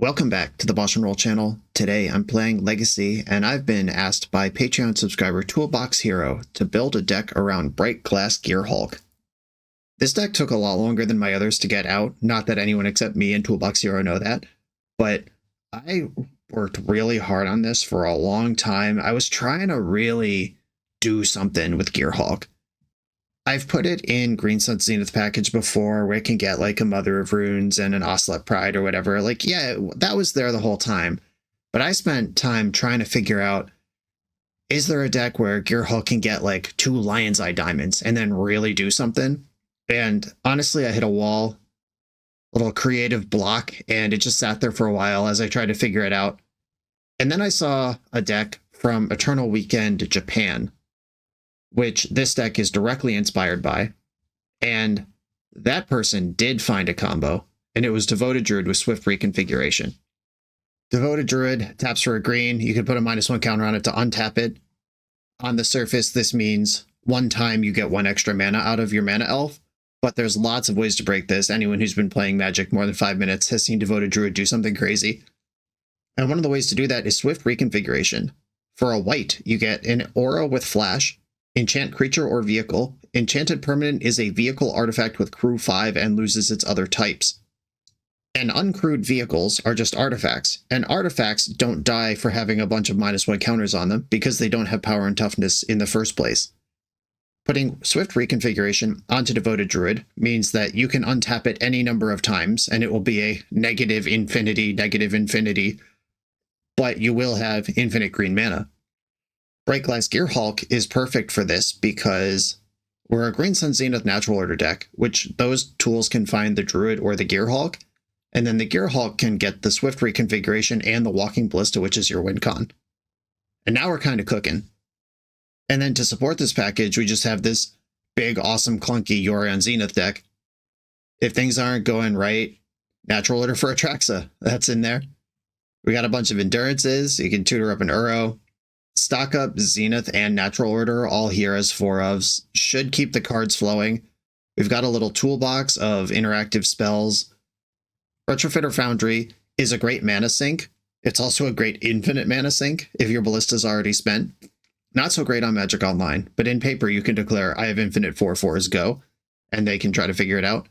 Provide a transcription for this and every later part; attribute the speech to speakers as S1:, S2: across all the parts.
S1: Welcome back to the BoshNRoll channel. Today I'm playing Legacy, and I've been asked by Patreon subscriber Toolbox Hero to build a deck around Brightglass Gearhulk. This deck took a lot longer than my others to get out, not that anyone except me and Toolbox Hero know that, but I worked really hard on this for a long time. I was trying to really do something with Gearhulk. I've put it in Green Sun Zenith package before where it can get like a Mother of Runes and an Ocelot Pride or whatever. Like, yeah, that was there the whole time. But I spent time trying to figure out, is there a deck where Gearhulk can get like 2 Lion's Eye Diamonds and then really do something? And honestly, I hit a wall, little creative block, and it just sat there for a while as I tried to figure it out. And then I saw a deck from Eternal Weekend Japan, which this deck is directly inspired by, and that person did find a combo, and it was Devoted Druid with Swift Reconfiguration. Devoted Druid taps for a green. You can put a -1 counter on it to untap it. On the surface, this means one time you get 1 extra mana out of your mana elf, but there's lots of ways to break this. Anyone who's been playing Magic more than 5 minutes has seen Devoted Druid do something crazy. And one of the ways to do that is Swift Reconfiguration. For a white, you get an aura with flash, enchant creature or vehicle. Enchanted permanent is a vehicle artifact with crew 5 and loses its other types. And uncrewed vehicles are just artifacts, and artifacts don't die for having a bunch of -1 counters on them because they don't have power and toughness in the first place. Putting Swift Reconfiguration onto Devoted Druid means that you can untap it any number of times, and it will be a negative infinity, but you will have infinite green mana. Brightglass Gearhulk is perfect for this because we're a Green Sun Zenith natural order deck, which those tools can find the Druid or the Gearhulk, and then the Gearhulk can get the Swift Reconfiguration and the Walking Ballista, which is your win con. And now we're kind of cooking. And then to support this package, we just have this big, awesome, clunky Yorion Zenith deck. If things aren't going right, natural order for Atraxa, that's in there. We got a bunch of endurances. You can tutor up an Uro. Stock up Zenith and Natural Order, all here as 4-ofs. Should keep the cards flowing. We've got a little toolbox of interactive spells. Retrofitter Foundry is a great mana sink. It's also a great infinite mana sink if your Ballista's already spent. Not so great on Magic Online, but in paper you can declare, I have infinite 4/4s, go, and they can try to figure it out.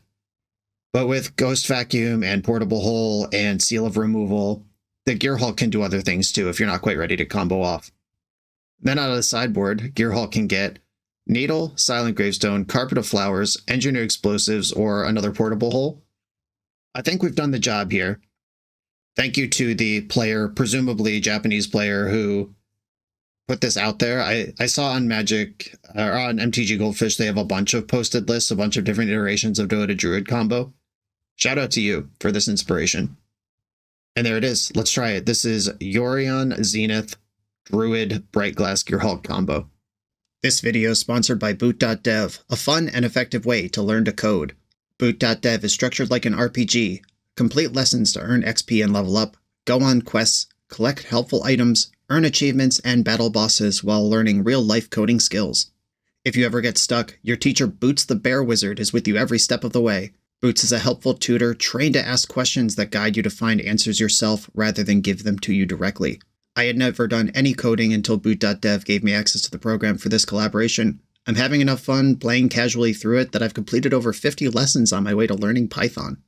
S1: But with Ghost Vacuum and Portable Hole and Seal of Removal, the Gearhulk can do other things too if you're not quite ready to combo off. Then out of the sideboard, Gearhulk can get Needle, Silent Gravestone, Carpet of Flowers, Engineered Explosives, or another Portable Hole. I think we've done the job here. Thank you to the player, presumably Japanese player, who put this out there. I saw on Magic, or on MTG Goldfish, they have a bunch of posted lists, a bunch of different iterations of Devoted Druid combo. Shout out to you for this inspiration. And there it is. Let's try it. This is Yorion Zenith Druid Brightglass Gearhulk combo. This video is sponsored by Boot.dev, a fun and effective way to learn to code. Boot.dev is structured like an RPG. Complete lessons to earn XP and level up, go on quests, collect helpful items, earn achievements, and battle bosses while learning real-life coding skills. If you ever get stuck, your teacher Boots the Bear Wizard is with you every step of the way. Boots is a helpful tutor trained to ask questions that guide you to find answers yourself rather than give them to you directly. I had never done any coding until Boot.dev gave me access to the program for this collaboration. I'm having enough fun playing casually through it that I've completed over 50 lessons on my way to learning Python.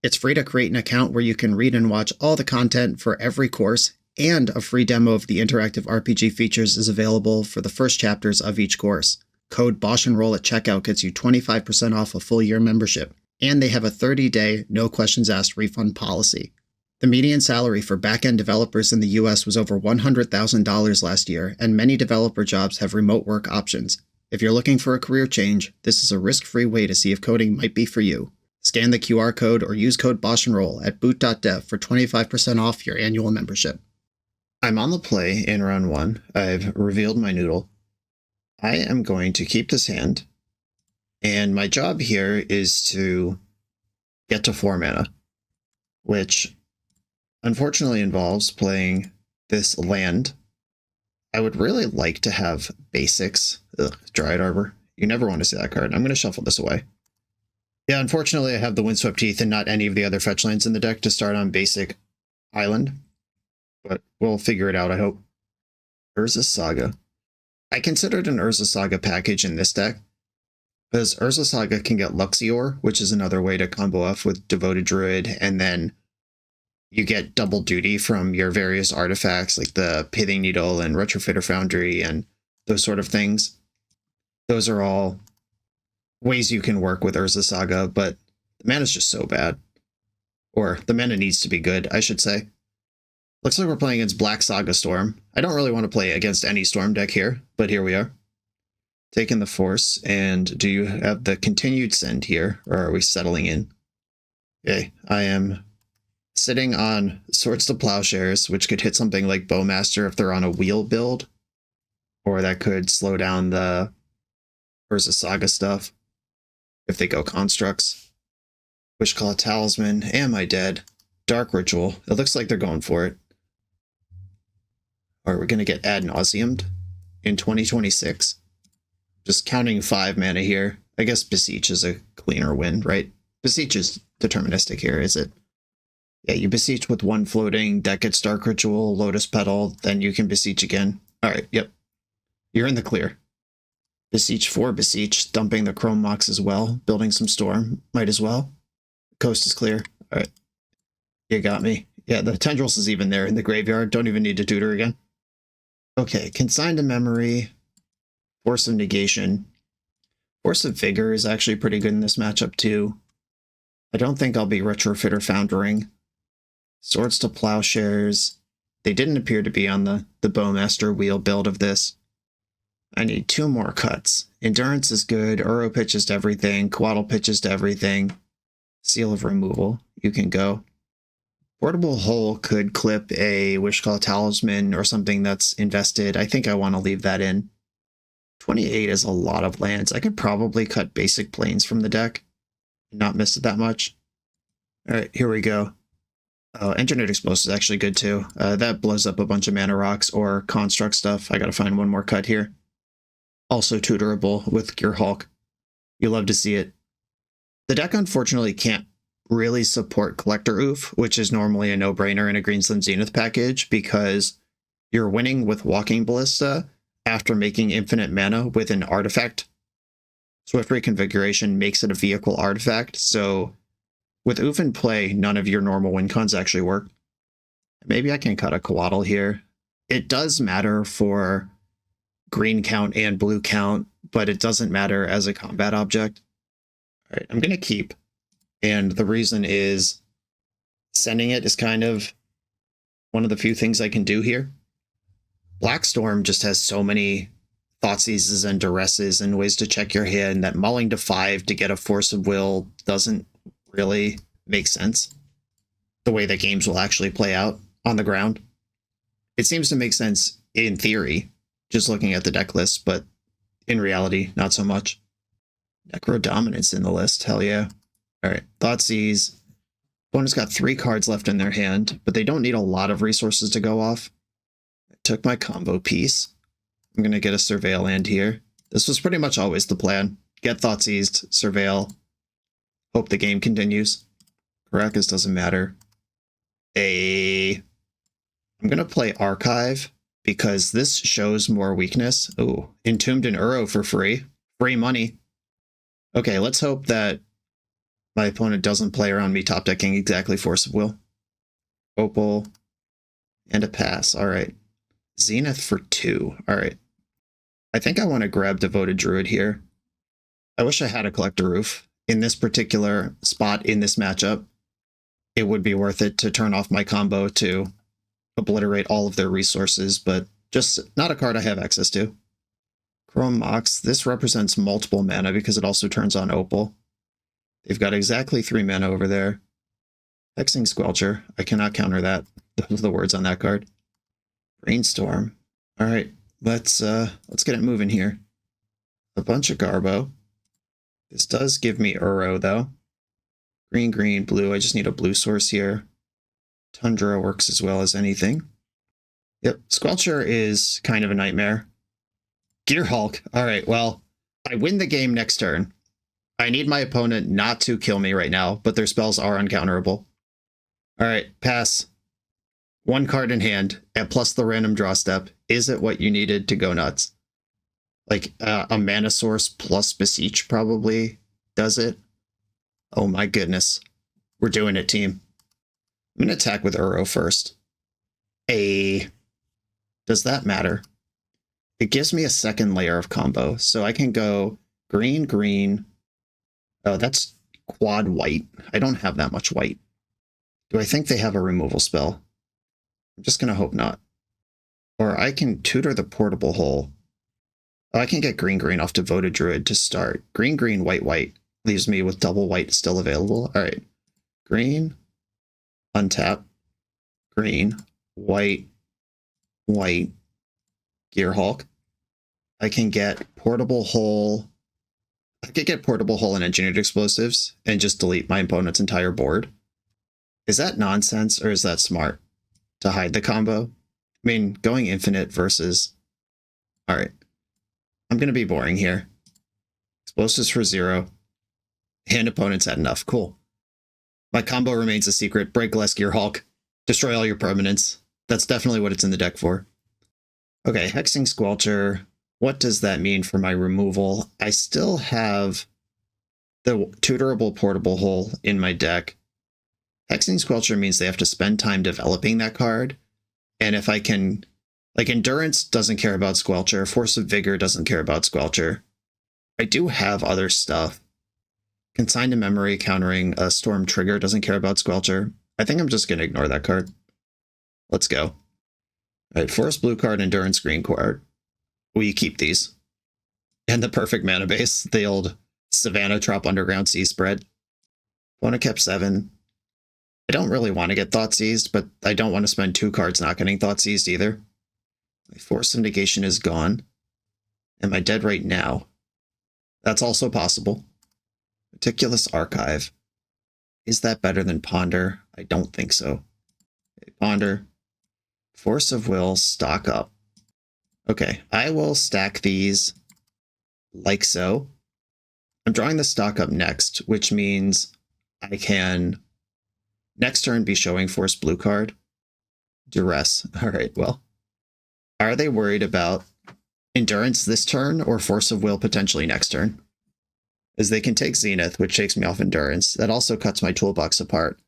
S1: It's free to create an account where you can read and watch all the content for every course, and a free demo of the interactive RPG features is available for the first chapters of each course. Code BoshNRoll at checkout gets you 25% off a full year membership, and they have a 30-day no questions asked refund policy. The median salary for back-end developers in the US was over $100,000 last year, and many developer jobs have remote work options. If you're looking for a career change, this is a risk-free way to see if coding might be for you. Scan the QR code or use code BoshNRoll at boot.dev for 25% off your annual membership. I'm on the play in round 1. I've revealed my noodle. I am going to keep this hand, and my job here is to get to 4 mana, which unfortunately involves playing this land. I would really like to have basics. Dryad Arbor. You never want to see that card. I'm going to shuffle this away. Yeah, unfortunately I have the Windswept Heath and not any of the other fetch lands in the deck to start on basic island, but we'll figure it out, I hope. Urza Saga. I considered an Urza Saga package in this deck, because Urza Saga can get Luxior, which is another way to combo off with Devoted Druid, and then you get double duty from your various artifacts, like the Pithing Needle and Retrofitter Foundry and those sort of things. Those are all ways you can work with Urza Saga, but the mana's just so bad. Or the mana needs to be good, I should say. Looks like we're playing against Black Saga Storm. I don't really want to play against any Storm deck here, but here we are. Taking the Force, and do you have the Continued Send here, or are we settling in? Okay, I am sitting on Swords to Plowshares, which could hit something like Bowmaster if they're on a wheel build, or that could slow down the Urza Saga stuff if they go Constructs. Wishclaw Talisman, Am I Dead? Dark Ritual, it looks like they're going for it. Are we going to get Ad Nauseamed in 2026? Just counting 5 mana here. I guess Beseech is a cleaner win, right? Beseech is deterministic here, is it? Yeah, you Beseech with 1 floating, that gets Dark Ritual, Lotus Petal, then you can Beseech again. Alright, yep. You're in the clear. Beseech for Beseech, dumping the Chrome Mox as well, building some Storm, might as well. Coast is clear. Alright. You got me. Yeah, the Tendrils is even there in the graveyard, don't even need to tutor again. Okay, Consign to Memory, Force of Negation. Force of Vigor is actually pretty good in this matchup too. I don't think I'll be Retrofitter Foundering. Swords to Plowshares. They didn't appear to be on the Bowmaster wheel build of this. I need 2 more cuts. Endurance is good. Uro pitches to everything. Coatl pitches to everything. Seal of Removal. You can go. Portable Hole could clip a Wishclaw Talisman or something that's invested. I think I want to leave that in. 28 is a lot of lands. I could probably cut basic planes from the deck and not miss it that much. Alright, here we go. Oh, Engineered Explosive is actually good too. That blows up a bunch of mana rocks or construct stuff. I gotta find 1 more cut here. Also tutorable with Gearhulk. You love to see it. The deck unfortunately can't really support Collector Oof, which is normally a no-brainer in a Greenslim Zenith package, because you're winning with Walking Ballista after making infinite mana with an artifact. Swift Reconfiguration makes it a vehicle artifact, so with Oof in play, none of your normal win cons actually work. Maybe I can cut a Coatl here. It does matter for green count and blue count, but it doesn't matter as a combat object. Alright, I'm going to keep. And the reason is sending it is kind of one of the few things I can do here. Black Storm just has so many Thoughtseizes and Duresses and ways to check your hand that mulling to 5 to get a Force of Will doesn't really make sense. The way that games will actually play out on the ground. It seems to make sense in theory, just looking at the deck list, but in reality, not so much. Necro Dominance in the list, hell yeah. Alright, Thoughtseize. Opponent's got 3 cards left in their hand, but they don't need a lot of resources to go off. I took my combo piece. I'm going to get a Surveil land here. This was pretty much always the plan. Get Thoughtseized, Surveil. Hope the game continues. Caracas doesn't matter. I'm going to play Archive, because this shows more weakness. Ooh, Entombed in Uro for free. Free money. Okay, let's hope that my opponent doesn't play around me top decking exactly Force of Will. Opal. And a pass. Alright. Zenith for 2. Alright. I think I want to grab Devoted Druid here. I wish I had a Collector Roof. In this particular spot in this matchup, it would be worth it to turn off my combo to obliterate all of their resources, but just not a card I have access to. Chrome Mox. This represents multiple mana because it also turns on Opal. They've got exactly 3 mana over there. Hexing Squelcher. I cannot counter that. Those are the words on that card. Brainstorm. Alright, let's get it moving here. A bunch of Garbo. This does give me Uro, though. Green, green, blue. I just need a blue source here. Tundra works as well as anything. Yep, Squelcher is kind of a nightmare. Gearhulk. Alright, well, I win the game next turn. I need my opponent not to kill me right now, but their spells are uncounterable. Alright, pass. one card in hand, and plus the random draw step. Is it what you needed to go nuts? Like a mana source plus Beseech probably does it. Oh my goodness. We're doing it, team. I'm going to attack with Uro first. Does that matter? It gives me a second layer of combo. So I can go green, green. Oh, that's quad white. I don't have that much white. Do I think they have a removal spell? I'm just going to hope not. Or I can tutor the portable hole. Oh, I can get green, green off Devoted Druid to start. Green, green, white, white. Leaves me with double white still available. All right. Green, untap, green, white, white, Gearhulk. I can get portable hole. I could get portable hole and engineered explosives and just delete my opponent's entire board. Is that nonsense or is that smart to hide the combo? I mean, going infinite versus... All right. I'm going to be boring here. Explosives for 0. And opponents had enough. Cool. My combo remains a secret. Brightglass Gearhulk. Destroy all your permanents. That's definitely what it's in the deck for. Okay, Hexing Squelcher. What does that mean for my removal? I still have the tutorable portable hole in my deck. Hexing Squelcher means they have to spend time developing that card. And if I can... Like, Endurance doesn't care about Squelcher. Force of Vigor doesn't care about Squelcher. I do have other stuff. Consign to Memory countering a Storm Trigger doesn't care about Squelcher. I think I'm just going to ignore that card. Let's go. All right, Forest blue card, Endurance green card. We keep these. And the perfect mana base, the old Savannah Trop Underground Sea Spread. Opponent kept 7. I don't really want to get Thought Seized, but I don't want to spend 2 cards not getting Thought Seized either. My Force of Negation is gone. Am I dead right now? That's also possible. Meticulous Archive. Is that better than Ponder? I don't think so. Okay, Ponder. Force of Will, stock up. Okay, I will stack these like so. I'm drawing the stock up next, which means I can next turn be showing Force blue card. Duress. All right, well. Are they worried about Endurance this turn or Force of Will potentially next turn? As they can take Zenith, which takes me off Endurance. That also cuts my toolbox apart.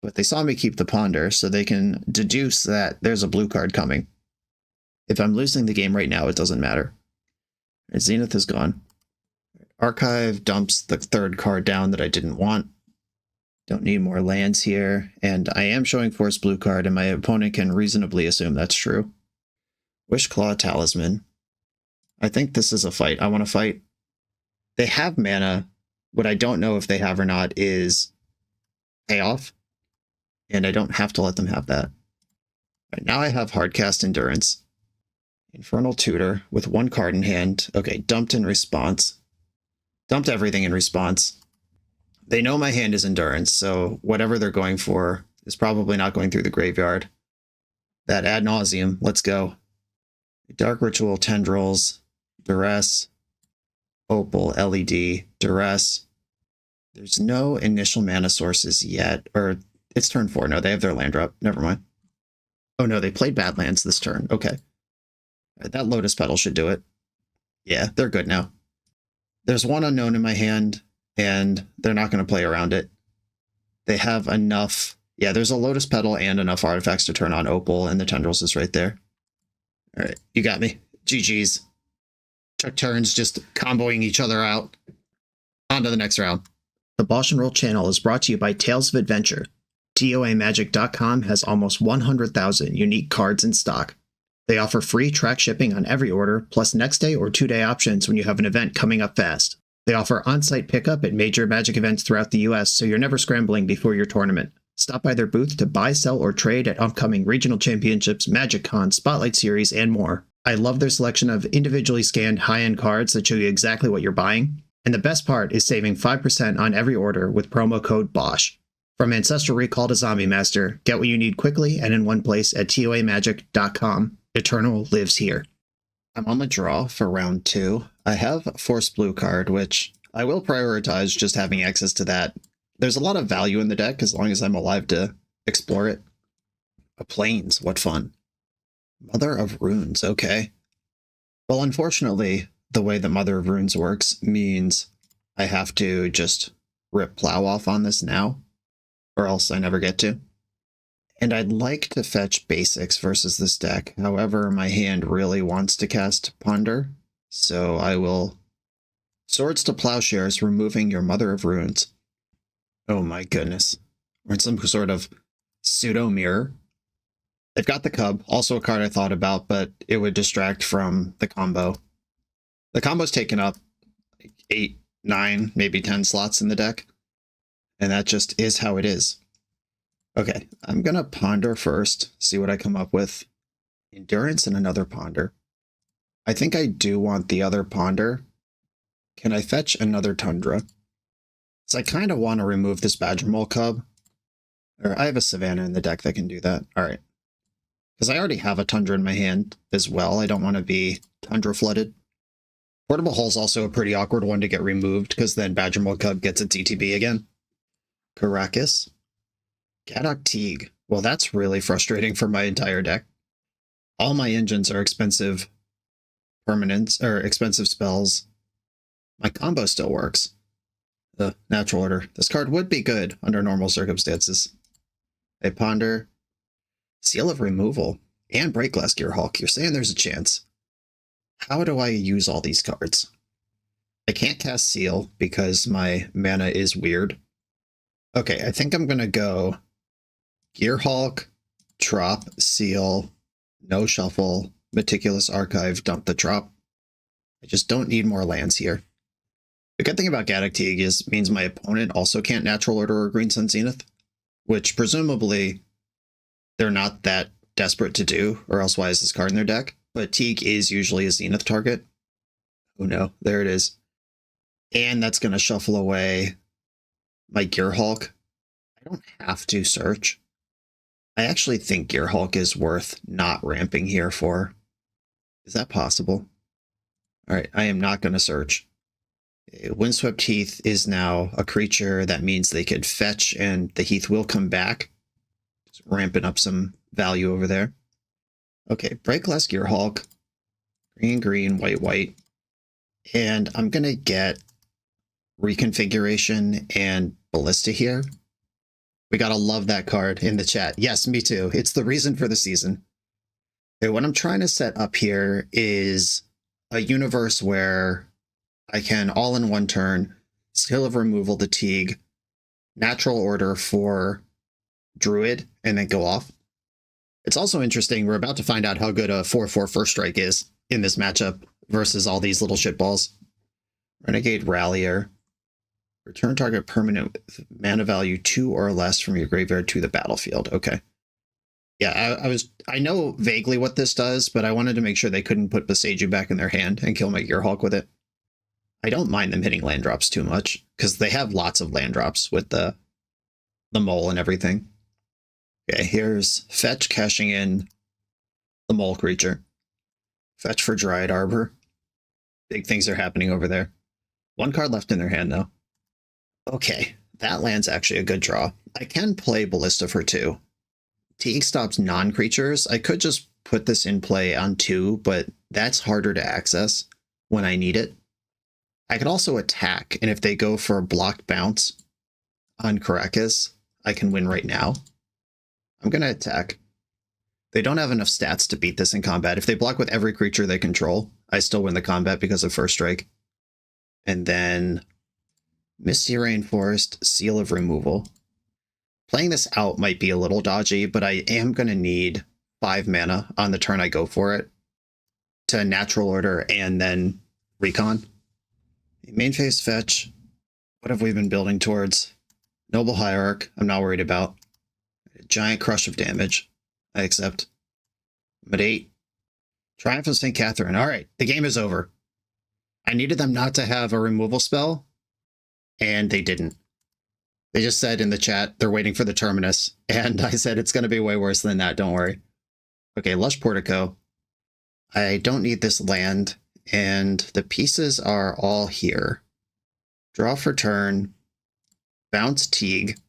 S1: But they saw me keep the Ponder, so they can deduce that there's a blue card coming. If I'm losing the game right now, it doesn't matter. And Zenith is gone. Archive dumps the 3rd card down that I didn't want. Don't need more lands here. And I am showing Force blue card, and my opponent can reasonably assume that's true. Wishclaw Talisman. I think this is a fight. I want to fight. They have mana. What I don't know if they have or not is Payoff. And I don't have to let them have that. Right, now I have Hardcast Endurance. Infernal Tutor with 1 card in hand. Okay, dumped in response. Dumped everything in response. They know my hand is Endurance, so whatever they're going for is probably not going through the graveyard. That ad nauseum. Let's go. Dark Ritual, Tendrils, Duress, Opal, LED, Duress. There's no initial mana sources yet, or it's turn 4. No, they have their land drop. Never mind. Oh no, they played Badlands this turn. Okay. That Lotus Petal should do it. Yeah, they're good now. There's 1 unknown in my hand, and they're not going to play around it. They have enough. Yeah, there's a Lotus Petal and enough artifacts to turn on Opal, and the Tendrils is right there. All right, you got me. GG's. Took turns just comboing each other out. On to the next round. The BoshNRoll channel is brought to you by Tales of Adventure. TOAMagic.com has almost 100,000 unique cards in stock. They offer free track shipping on every order, plus next day or 2-day options when you have an event coming up fast. They offer on-site pickup at major Magic events throughout the US, so you're never scrambling before your tournament. Stop by their booth to buy, sell, or trade at upcoming regional championships, Magic Con, Spotlight Series, and more. I love their selection of individually scanned high-end cards that show you exactly what you're buying. And the best part is saving 5% on every order with promo code BOSH. From Ancestral Recall to Zombie Master, get what you need quickly and in one place at TOAMagic.com. Eternal lives here. I'm on the draw for round 2. I have Force Blue card, which I will prioritize just having access to that. There's a lot of value in the deck as long as I'm alive to explore it. A plains, what fun. Mother of Runes, okay. Well, unfortunately, the way that Mother of Runes works means I have to just rip Plow off on this now, or else I never get to. And I'd like to fetch basics versus this deck. However, my hand really wants to cast Ponder, so I will Swords to Plowshares, removing your Mother of Runes. Oh my goodness. We're in some sort of pseudo mirror. They've got the Cub, also a card I thought about, but it would distract from the combo. The combo's taken up like 8, 9, maybe 10 slots in the deck, and that just is how it is. Okay, I'm gonna Ponder first, see what I come up with. Endurance and another Ponder. I think I do want the other Ponder. Can I fetch another Tundra? So I kind of want to remove this BoshNRoll Cub. Or I have a Savannah in the deck that can do that. All right. Because I already have a Tundra in my hand as well. I don't want to be Tundra flooded. Portable Hull's also a pretty awkward one to get removed, because then BoshNRoll Cub gets its ETB again. Caracas. Gaddock Teague. Well, that's really frustrating for my entire deck. All my engines are expensive permanents, or expensive spells. My combo still works. The Natural Order. This card would be good under normal circumstances. I Ponder. Seal of Removal. And Brightglass Gearhulk. You're saying there's a chance. How do I use all these cards? I can't cast Seal because my mana is weird. Okay, I think I'm going to go Gearhulk, Trop, Seal, no Shuffle, Meticulous Archive, dump the Trop. I just don't need more lands here. The good thing about Gaddock Teague is means my opponent also can't Natural Order or Green Sun Zenith, which presumably they're not that desperate to do, or else why is this card in their deck? But Teague is usually a Zenith target. Oh no, there it is. And that's going to shuffle away my Gearhulk. I don't have to search. I actually think Gearhulk is worth not ramping here for. Is that possible? All right, I am not going to search. Windswept Heath is now a creature. That means they could fetch and the Heath will come back. Just ramping up some value over there. Okay, Brightglass Gearhulk. Green, green, white, white. And I'm going to get Reconfiguration and Ballista here. We gotta love that card in the chat. Yes, me too. It's the reason for the season. Okay, what I'm trying to set up here is a universe where I can, all in one turn, Seal of Removal to Teague, Natural Order for Druid, and then go off. It's also interesting, we're about to find out how good a 4/4 First Strike is in this matchup versus all these little shitballs. Renegade Rallier. Return target permanent with mana value 2 or less from your graveyard to the battlefield. Okay. Yeah, I know vaguely what this does, but I wanted to make sure they couldn't put Boseiju back in their hand and kill my Gearhulk with it. I don't mind them hitting land drops too much, because they have lots of land drops with the mole and everything. Okay, here's fetch, cashing in the mole creature. Fetch for Dryad Arbor. Big things are happening over there. One card left in their hand, though. Okay, that land's actually a good draw. I can play Ballista for 2. Teague stops non-creatures. I could just put this in play on 2, but that's harder to access when I need it. I could also attack, and if they go for a blocked bounce on Caracas, I can win right now. I'm going to attack. They don't have enough stats to beat this in combat. If they block with every creature they control, I still win the combat because of First Strike. And then Misty Rainforest, Seal of Removal. Playing this out might be a little dodgy, but I am going to need 5 mana on the turn I go for it to Natural Order and then Recon. Main phase fetch. What have we been building towards? Noble Hierarch, I'm not worried about. A giant crush of damage. I accept. I'm at 8. Triumph of St. Catherine. All right, the game is over. I needed them not to have a removal spell, and they didn't. They just said in the chat they're waiting for the Terminus, and I said it's going to be way worse than that, don't worry. Okay, Lush Portico. I don't need this land, and the pieces are all here. Draw for turn. Bounce Teague.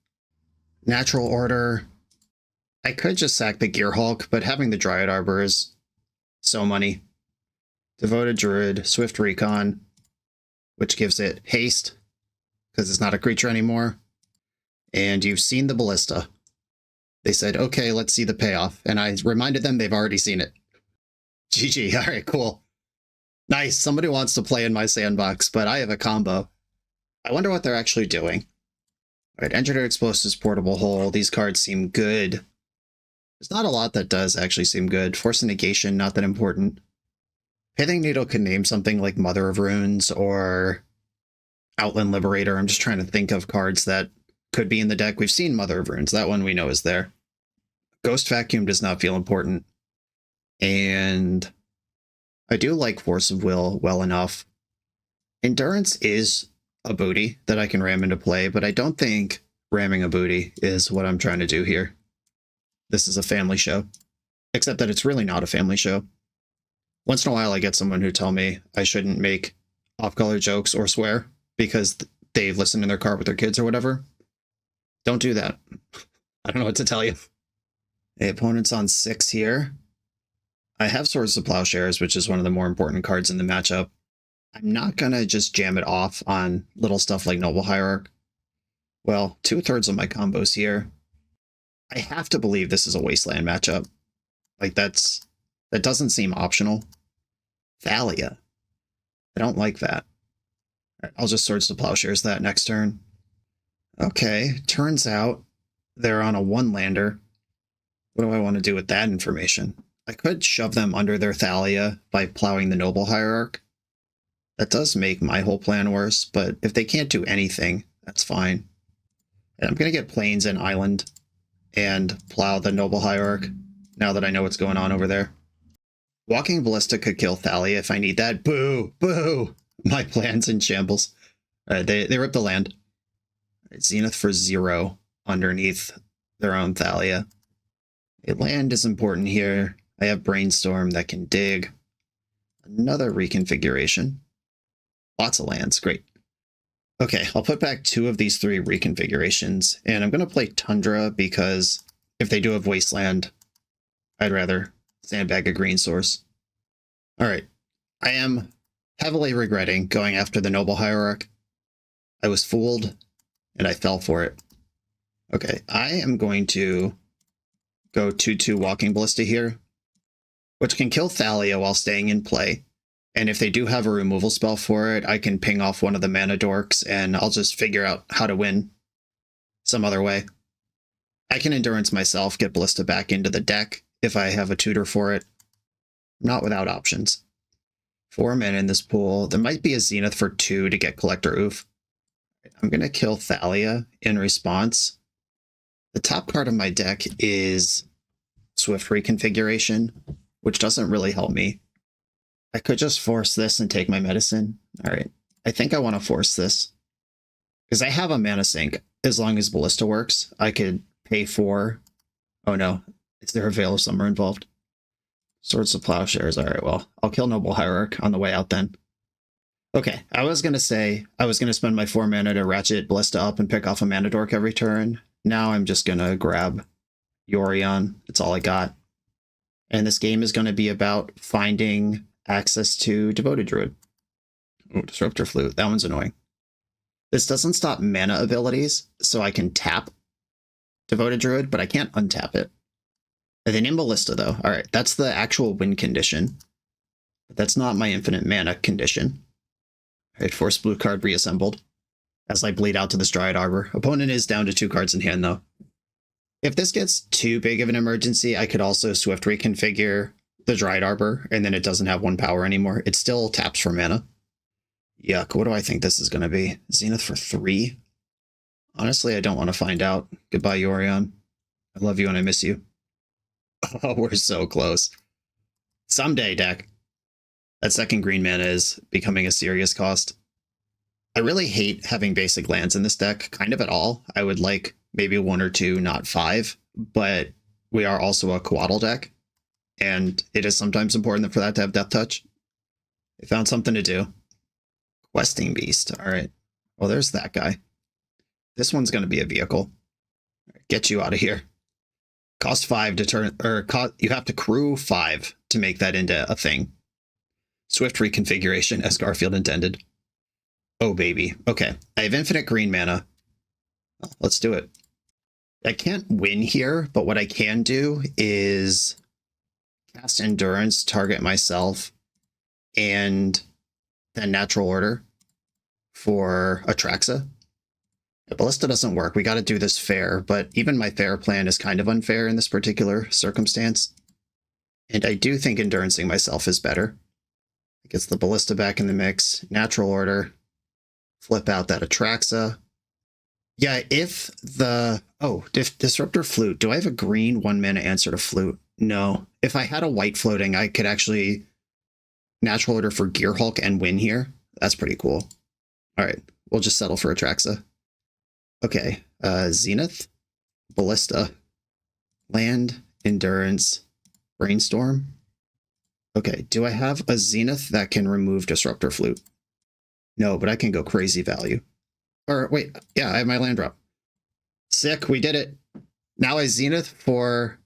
S1: Natural Order. I could just sack the Gearhulk, but having the Dryad Arbor is so money. Devoted Druid, Swift Recon, which gives it haste, because it's not a creature anymore. And you've seen the Ballista. They said, okay, let's see the payoff. And I reminded them they've already seen it. GG, all right, cool. Nice, somebody wants to play in my sandbox, but I have a combo. I wonder what they're actually doing. All right, Engineer Explosives, Portable Hole. These cards seem good. There's not a lot that does actually seem good. Force of Negation, not that important. Pithing Needle could name something like Mother of Runes or Outland Liberator. I'm just trying to think of cards that could be in the deck. We've seen Mother of Runes. That one we know is there. Ghost Vacuum does not feel important. And I do like Force of Will well enough. Endurance is a booty that I can ram into play, but I don't think ramming a booty is what I'm trying to do here. This is a family show, except that it's really not a family show. Once in a while I get someone who tell me I shouldn't make off-color jokes or swear because they've listened in their car with their kids or whatever. Don't do that. I don't know what to tell you. The opponent's on 6 here. I have Swords to Plowshares, which is one of the more important cards in the matchup. I'm not going to just jam it off on little stuff like Noble Hierarch. Well, 2/3 of my combos here. I have to believe this is a Wasteland matchup. Like, that doesn't seem optional. Thalia. I don't like that. All right, I'll just Swords to Plowshares that next turn. Okay, turns out they're on a 1-lander. What do I want to do with that information? I could shove them under their Thalia by plowing the Noble Hierarch. That does make my whole plan worse, but if they can't do anything, that's fine. And I'm going to get Plains and Island and plow the Noble Hierarch now that I know what's going on over there. Walking Ballista could kill Thalia if I need that. Boo! Boo! My plan's in shambles. All right, they ripped the land. All right, Zenith for 0 underneath their own Thalia. A land is important here. I have Brainstorm that can dig. Another reconfiguration. Lots of lands, great. Okay, I'll put back 2 of these 3 reconfigurations, and I'm going to play Tundra because if they do have Wasteland, I'd rather sandbag a green source. All right, I am heavily regretting going after the Noble Hierarch. I was fooled, and I fell for it. Okay, I am going to go 2/2 Walking Ballista here, which can kill Thalia while staying in play. And if they do have a removal spell for it, I can ping off one of the mana dorks and I'll just figure out how to win some other way. I can Endurance myself, get Ballista back into the deck if I have a tutor for it. Not without options. 4 mana in this pool. There might be a Zenith for 2 to get Collector Oof. I'm going to kill Thalia in response. The top card of my deck is Swift Reconfiguration, which doesn't really help me. I could just force this and take my medicine. All right, I think I want to force this because I have a mana sink. As long as Ballista works, I could pay 4. Oh no, is there a Veil of Summer involved? Swords to Plowshares. All right, well, I'll kill Noble Hierarch on the way out then. Okay, I was going to say I was going to spend my 4 mana to ratchet Ballista up and pick off a mana dork every turn. Now I'm just going to grab Yorion. That's all I got. And this game is going to be about finding access to Devoted Druid. Oh, Disruptor Flute. That one's annoying. This doesn't stop mana abilities, so I can tap Devoted Druid, but I can't untap it. They name Ballista, though. All right, that's the actual win condition. But that's not my infinite mana condition. All right, Force Blue card reassembled as I bleed out to this Dryad Arbor. Opponent is down to 2 cards in hand, though. If this gets too big of an emergency, I could also Swift Reconfigure the Dryad Arbor, and then it doesn't have 1 power anymore. It still taps for mana. Yuck, what do I think this is going to be? Zenith for 3? Honestly, I don't want to find out. Goodbye, Yorion. I love you and I miss you. Oh, we're so close. Someday, deck. That second green mana is becoming a serious cost. I really hate having basic lands in this deck, kind of at all. I would like maybe 1 or 2, not 5, but we are also a Coatl deck, and it is sometimes important for that to have Death Touch. They found something to do. Questing Beast, all right. Well, there's that guy. This one's going to be a vehicle. Get you out of here. Cost 5 to turn, or you have to crew 5 to make that into a thing. Swift reconfiguration as Garfield intended. Oh, baby. Okay. I have infinite green mana. Let's do it. I can't win here, but what I can do is cast Endurance, target myself, and then Natural Order for Atraxa. The Ballista doesn't work. We got to do this fair, but even my fair plan is kind of unfair in this particular circumstance. And I do think Endurancing myself is better. It gets the Ballista back in the mix. Natural Order. Flip out that Atraxa. Yeah, if Disruptor Flute. Do I have a green 1-mana answer to Flute? No. If I had a white floating, I could actually Natural Order for Gearhulk and win here. That's pretty cool. All right, we'll just settle for Atraxa. Okay, Zenith, Ballista, Land, Endurance, Brainstorm. Okay, do I have a Zenith that can remove Disruptor Flute? No, but I can go crazy value. Or wait, yeah, I have my land drop. Sick, we did it. Now I Zenith for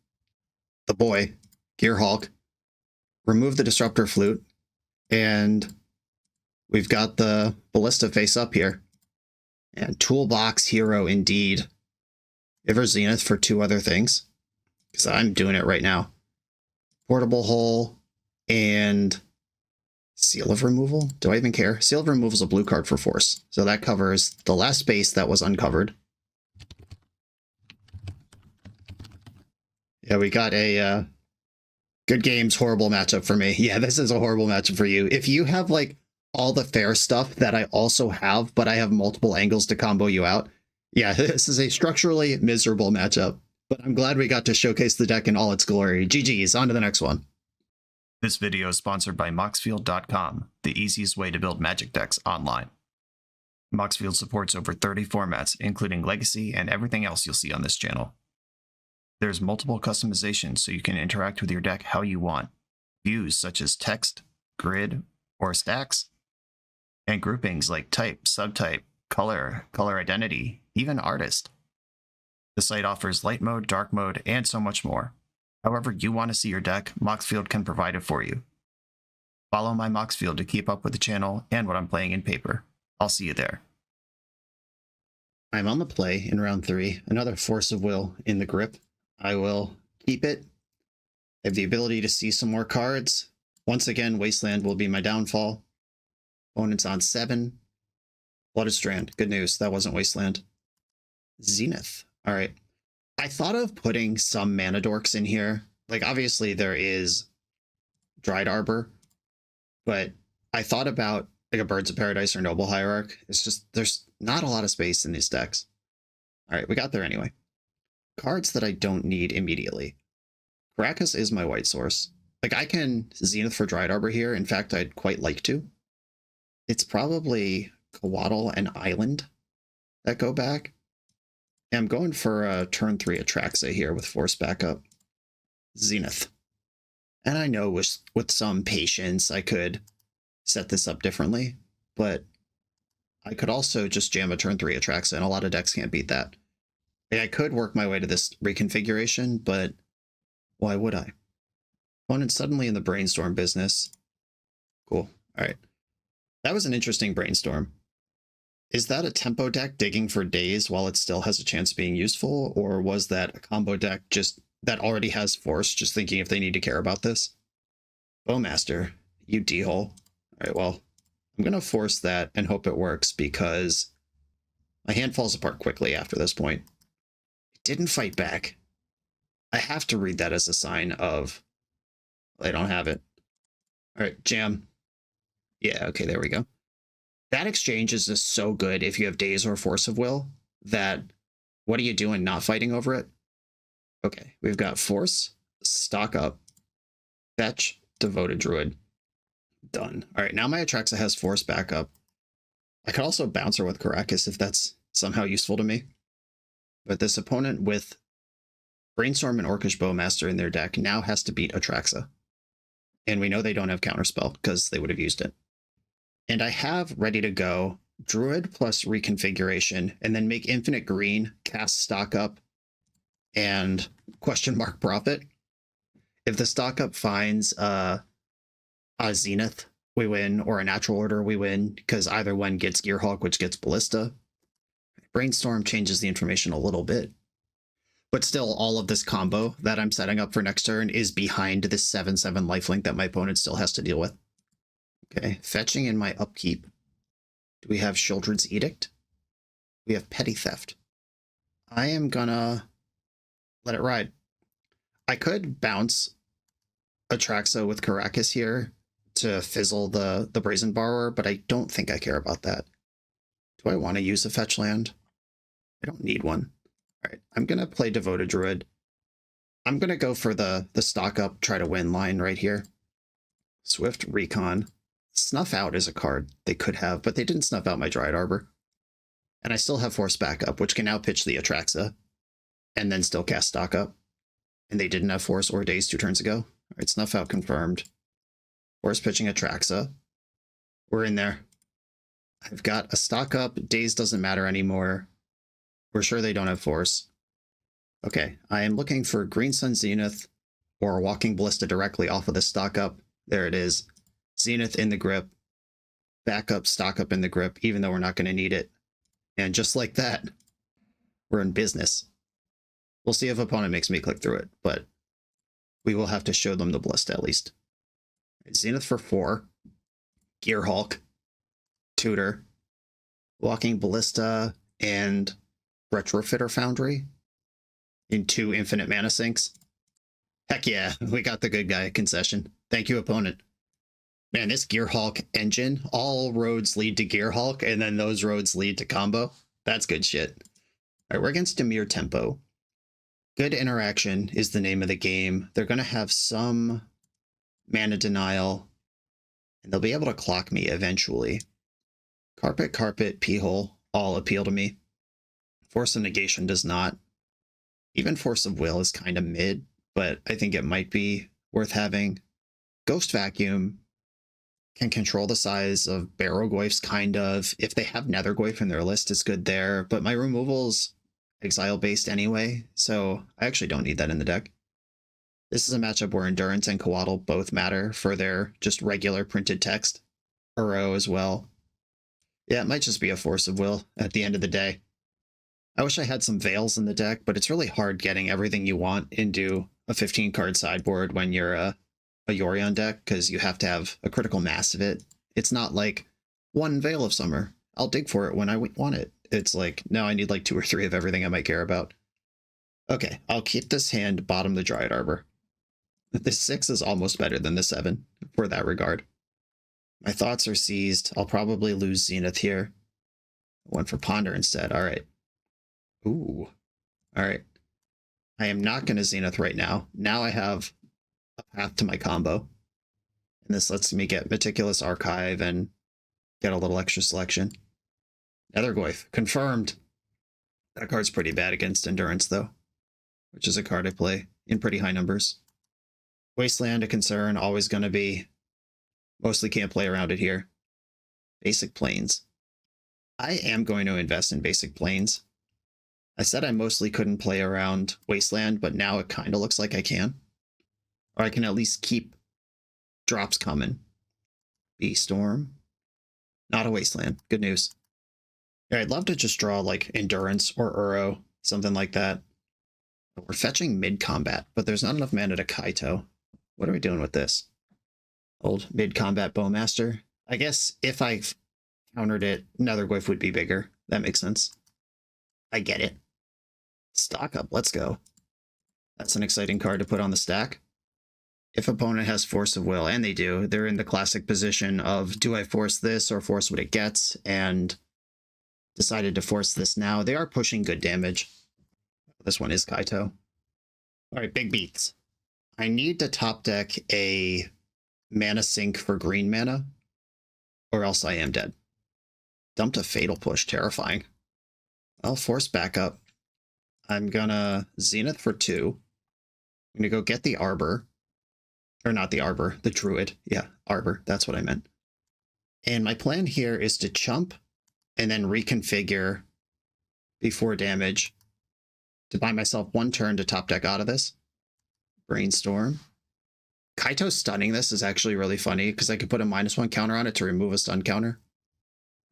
S1: the boy, Gearhulk. Remove the Disruptor Flute. And we've got the Ballista face up here. And Toolbox hero indeed. Ever Zenith for 2 other things. Because I'm doing it right now. Portable Hole and Seal of Removal. Do I even care? Seal of Removal is a blue card for Force. So that covers the last space that was uncovered. Yeah, we got a good games, horrible matchup for me. Yeah, this is a horrible matchup for you. If you have like all the fair stuff that I also have, but I have multiple angles to combo you out. Yeah, this is a structurally miserable matchup, but I'm glad we got to showcase the deck in all its glory. GG's, on to the next one.
S2: This video is sponsored by Moxfield.com, the easiest way to build Magic decks online. Moxfield supports over 30 formats, including Legacy and everything else you'll see on this channel. There's multiple customizations so you can interact with your deck how you want. Views such as text, grid, or stacks, and groupings like type, subtype, color, color identity, even artist. The site offers light mode, dark mode, and so much more. However you want to see your deck, Moxfield can provide it for you. Follow my Moxfield to keep up with the channel and what I'm playing in paper. I'll see you there.
S1: I'm on the play in round 3. Another Force of Will in the grip. I will keep it. I have the ability to see some more cards. Once again, Wasteland will be my downfall. Opponent's on 7. Blooded Strand. Good news. That wasn't Wasteland. Zenith. All right. I thought of putting some mana dorks in here. Like, obviously, there is Dried Arbor. But I thought about like a Birds of Paradise or Noble Hierarch. It's just, there's not a lot of space in these decks. All right, we got there anyway. Cards that I don't need immediately. Caracas is my white source. Like, I can Zenith for Dried Arbor here. In fact, I'd quite like to. It's probably Coatl and Island that go back. And I'm going for a turn 3 Atraxa here with Force backup. Zenith. And I know with some patience I could set this up differently, but I could also just jam a turn 3 Atraxa, and a lot of decks can't beat that. Like, I could work my way to this reconfiguration, but why would I? Opponent suddenly in the Brainstorm business. Cool. All right. That was an interesting Brainstorm. Is that a tempo deck digging for days while it still has a chance of being useful, or was that a combo deck just that already has Force, just thinking if they need to care about this? Bowmaster, you D-hole. All right, well, I'm going to force that and hope it works because my hand falls apart quickly after this point. It didn't fight back. I have to read that as a sign of I don't have it. All right, jam. Yeah, okay, there we go. That exchange is just so good if you have Daze or Force of Will that what are you doing not fighting over it? Okay, we've got Force, stock up, fetch, Devoted Druid. Done. All right, now my Atraxa has Force backup. I could also bounce her with Caracas if that's somehow useful to me. But this opponent with Brainstorm and Orcish Bowmaster in their deck now has to beat Atraxa. And we know they don't have Counterspell because they would have used it. And I have ready to go Druid plus Reconfiguration, and then make Infinite Green, cast stock up, and question mark profit. If the stock up finds a Zenith, we win, or a natural order, we win, because either one gets Gearhulk, which gets Ballista. Brainstorm changes the information a little bit. But still, all of this combo that I'm setting up for next turn is behind this 7/7 lifelink that my opponent still has to deal with. Okay, fetching in my upkeep. Do we have Sheoldred's Edict? We have Petty Theft. I am gonna let it ride. I could bounce Atraxa with Caracas here to fizzle the Brazen Borrower, but I don't think I care about that. Do I want to use a fetch land? I don't need one. All right, I'm going to play Devoted Druid. I'm going to go for the stock up, try to win line right here. Swift Recon. Snuff Out is a card they could have, but they didn't snuff out my Dryad Arbor. And I still have Force Backup, which can now pitch the Atraxa and then still cast stock up. And they didn't have Force or Daze 2 turns ago. All right, Snuff Out confirmed. Force pitching Atraxa. We're in there. I've got a stock up. Daze doesn't matter anymore. We're sure they don't have Force. Okay, I am looking for Green Sun Zenith or Walking Ballista directly off of the stock up. There it is. Zenith in the grip. Backup, stock up in the grip, even though we're not going to need it. And just like that, we're in business. We'll see if opponent makes me click through it, but we will have to show them the Ballista at least. Zenith for 4. Gearhulk. Tutor. Walking Ballista and Retrofitter Foundry in 2 infinite mana sinks. Heck yeah, we got the good guy concession. Thank you, opponent. Man, this Gearhulk engine, all roads lead to Gearhulk, and then those roads lead to combo. That's good shit. All right, we're against Dimir Tempo. Good interaction is the name of the game. They're going to have some mana denial, and they'll be able to clock me eventually. Carpet, P-hole, all appeal to me. Force of Negation does not. Even Force of Will is kind of mid, but I think it might be worth having. Ghost Vacuum can control the size of Barrowgoyfs, kind of. If they have Nethergoyf in their list, it's good there, but my removal's exile-based anyway, so I actually don't need that in the deck. This is a matchup where Endurance and Coatl both matter for their just regular printed text. Uro as well. Yeah, it might just be a Force of Will at the end of the day. I wish I had some Veils in the deck, but it's really hard getting everything you want into a 15-card sideboard when you're a Yorion deck, because you have to have a critical mass of it. It's not like 1 Veil of Summer. I'll dig for it when I want it. It's like, no, I need like 2 or 3 of everything I might care about. Okay, I'll keep this hand bottom the Dryad Arbor. The 6 is almost better than the 7 for that regard. My thoughts are seized. I'll probably lose Zenith here. I went for Ponder instead. All right. Ooh. All right. I am not going to Zenith right now. Now I have a path to my combo. And this lets me get Meticulous Archive and get a little extra selection. Nethergoyf. Confirmed. That card's pretty bad against Endurance, though, which is a card I play in pretty high numbers. Wasteland, a concern, always going to be. Mostly can't play around it here. Basic Plains. I am going to invest in Basic Plains. I said I mostly couldn't play around Wasteland, but now it kind of looks like I can. Or I can at least keep drops coming. B-Storm. Not a Wasteland. Good news. Yeah, I'd love to just draw like Endurance or Uro, something like that. We're fetching mid-combat, but there's not enough mana to Kaito. What are we doing with this? Old mid-combat Bowmaster. I guess if I countered it, Nethergoyf would be bigger. That makes sense. I get it. Stock up, let's go. That's an exciting card to put on the stack. If opponent has Force of Will, and they do, they're in the classic position of, do I force this or force what it gets? And decided to force this now. They are pushing good damage. This one is Kaito. All right, big beats. I need to top deck a mana sink for green mana, or else I am dead. Dumped a Fatal Push, terrifying. I'll force backup. I'm gonna Zenith for 2. I'm gonna go get the Arbor. Or not the Arbor, the Druid. Yeah, Arbor, that's what I meant. And my plan here is to chump and then reconfigure before damage to buy myself 1 turn to top deck out of this. Brainstorm. Kaito stunning this is actually really funny because I could put a -1 counter on it to remove a stun counter.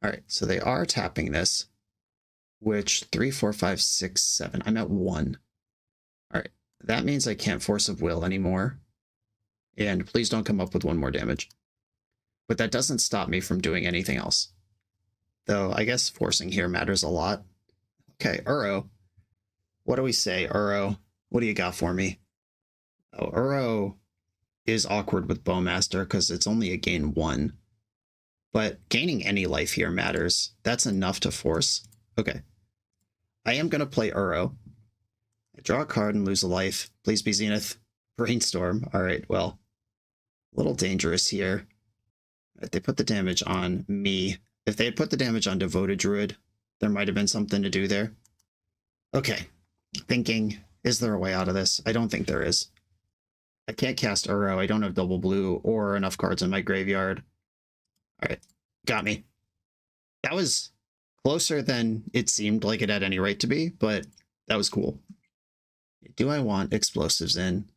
S1: All right, so they are tapping this, which 3, 4, 5, 6, 7. I'm at 1. All right, that means I can't Force of Will anymore. And please don't come up with 1 more damage. But that doesn't stop me from doing anything else. Though I guess forcing here matters a lot. Okay, Uro. What do we say, Uro? What do you got for me? Oh, Uro is awkward with Bowmaster because it's only a gain 1. But gaining any life here matters. That's enough to force. Okay. I am going to play Uro. I draw a card and lose a life. Please be Zenith. Brainstorm. All right, well, a little dangerous here. They put the damage on me. If they had put the damage on Devoted Druid, there might have been something to do there. Okay. Thinking, is there a way out of this? I don't think there is. I can't cast Uro. I don't have double blue or enough cards in my graveyard. All right. Got me. That was closer than it seemed like it had any right to be, but that was cool. Do I want explosives in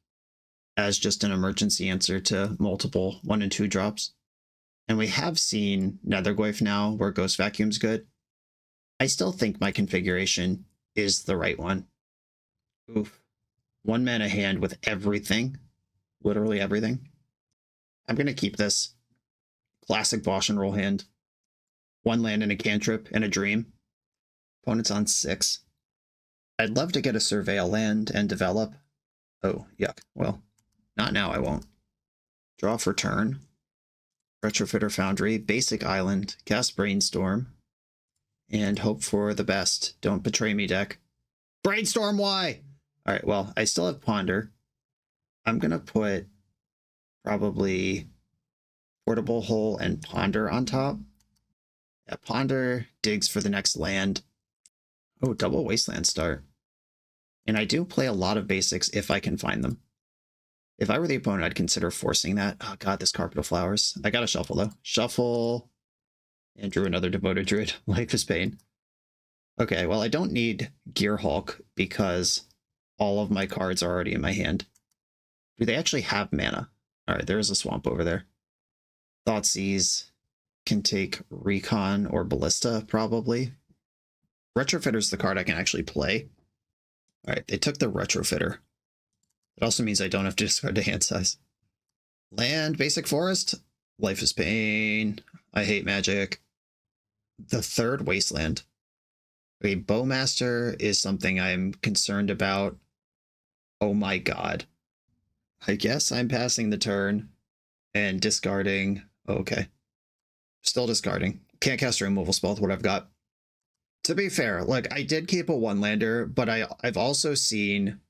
S1: as just an emergency answer to multiple 1 and 2 drops? And we have seen Nethergoyf now, where Ghost Vacuum's good. I still think my configuration is the right one. Oof. 1 mana hand with everything. Literally everything. I'm going to keep this. Classic BoshNRoll hand. 1 land and a cantrip and a dream. Opponent's on 6. I'd love to get a Surveil land and develop. Oh, yuck. Well, not now, I won't. Draw for turn. Retrofitter Foundry, Basic Island, cast Brainstorm, and hope for the best. Don't betray me, deck. Brainstorm, why? All right, well, I still have Ponder. I'm going to put probably Portable Hole and Ponder on top. Yeah, Ponder digs for the next land. Oh, double Wasteland start. And I do play a lot of basics if I can find them. If I were the opponent, I'd consider forcing that. Oh god, this Carpet of Flowers. I gotta shuffle though. Shuffle. And drew another Devoted Druid. Life is pain. Okay, well I don't need Gearhulk because all of my cards are already in my hand. Do they actually have mana? Alright, there is a swamp over there. Thoughtseize can take Recon or Ballista, probably. Retrofitter's the card I can actually play. Alright, they took the Retrofitter. It also means I don't have to discard the hand size. Land, Basic Forest. Life is pain. I hate magic. The 3rd Wasteland. Okay, Bowmaster is something I'm concerned about. Oh my god. I guess I'm passing the turn and discarding. Okay. Still discarding. Can't cast a removal spell with what I've got. To be fair, like, I did keep a 1-lander, but I've also seen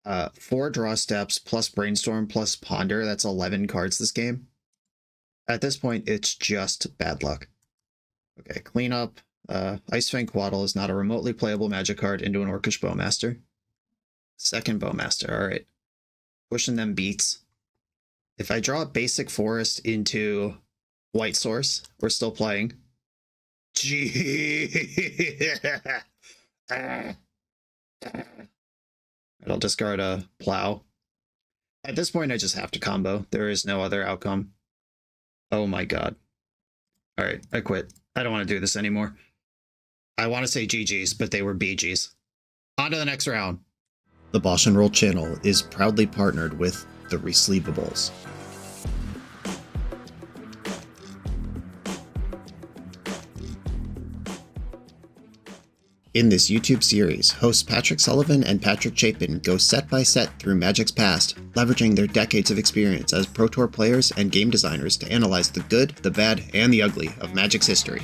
S1: 4 draw steps plus Brainstorm plus Ponder. That's 11 cards this game. At this point, it's just bad luck. Okay, clean up. Icefang Quaddle is not a remotely playable magic card into an Orcish Bowmaster. 2nd Bowmaster, alright. Pushing them beats. If I draw a Basic Forest into White Source, we're still playing. Gee. I'll discard a Plow. At this point, I just have to combo. There is no other outcome. Oh my god. Alright, I quit. I don't want to do this anymore. I want to say GG's, but they were BG's. On to the next round. The BoshNRoll channel is proudly partnered with the Resleevables. In this YouTube series, hosts Patrick Sullivan and Patrick Chapin go set by set through Magic's past, leveraging their decades of experience as Pro Tour players and game designers to analyze the good, the bad, and the ugly of Magic's history.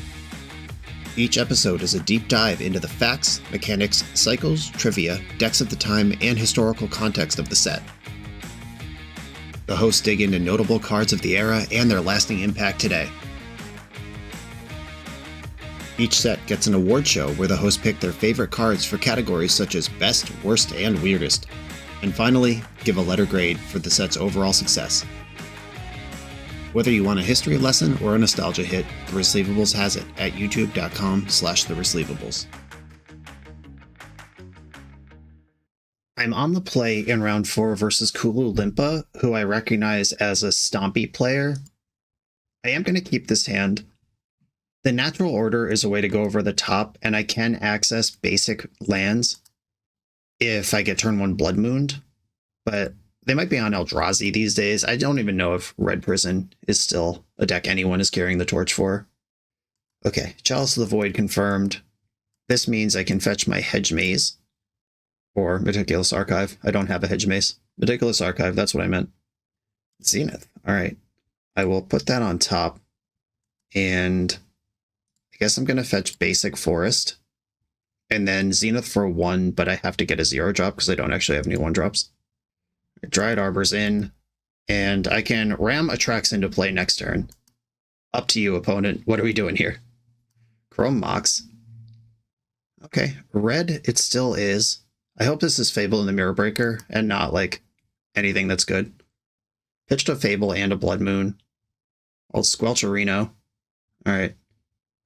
S1: Each episode is a deep dive into the facts, mechanics, cycles, trivia, decks of the time, and historical context of the set. The hosts dig into notable cards of the era and their lasting impact today. Each set gets an award show where the hosts pick their favorite cards for categories such as Best, Worst, and Weirdest. And finally, give a letter grade for the set's overall success. Whether you want a history lesson or a nostalgia hit, The Resleevables has it at youtube.com/theresleevables. I'm on the play in round 4 versus Kulu Limpa, who I recognize as a Stompy player. I am going to keep this hand. The natural order is a way to go over the top, and I can access basic lands if I get turn 1 Blood Mooned, but they might be on Eldrazi these days. I don't even know if Red Prison is still a deck anyone is carrying the torch for. Okay, Chalice of the Void confirmed. This means I can fetch my Hedge Maze, or Meticulous Archive. I don't have a Hedge Maze. Meticulous Archive, that's what I meant. Zenith, alright. I will put that on top, and I guess I'm going to fetch Basic Forest, and then Zenith for 1, but I have to get a 0 drop because I don't actually have any 1 drops. Dryad Arbor's in, and I can ram Attrax into play next turn. Up to you, opponent. What are we doing here? Chrome Mox. Okay, red it still is. I hope this is Fable and the Mirror Breaker, and not, like, anything that's good. Pitched a Fable and a Blood Moon. I'll Squelch a Reno. Alright.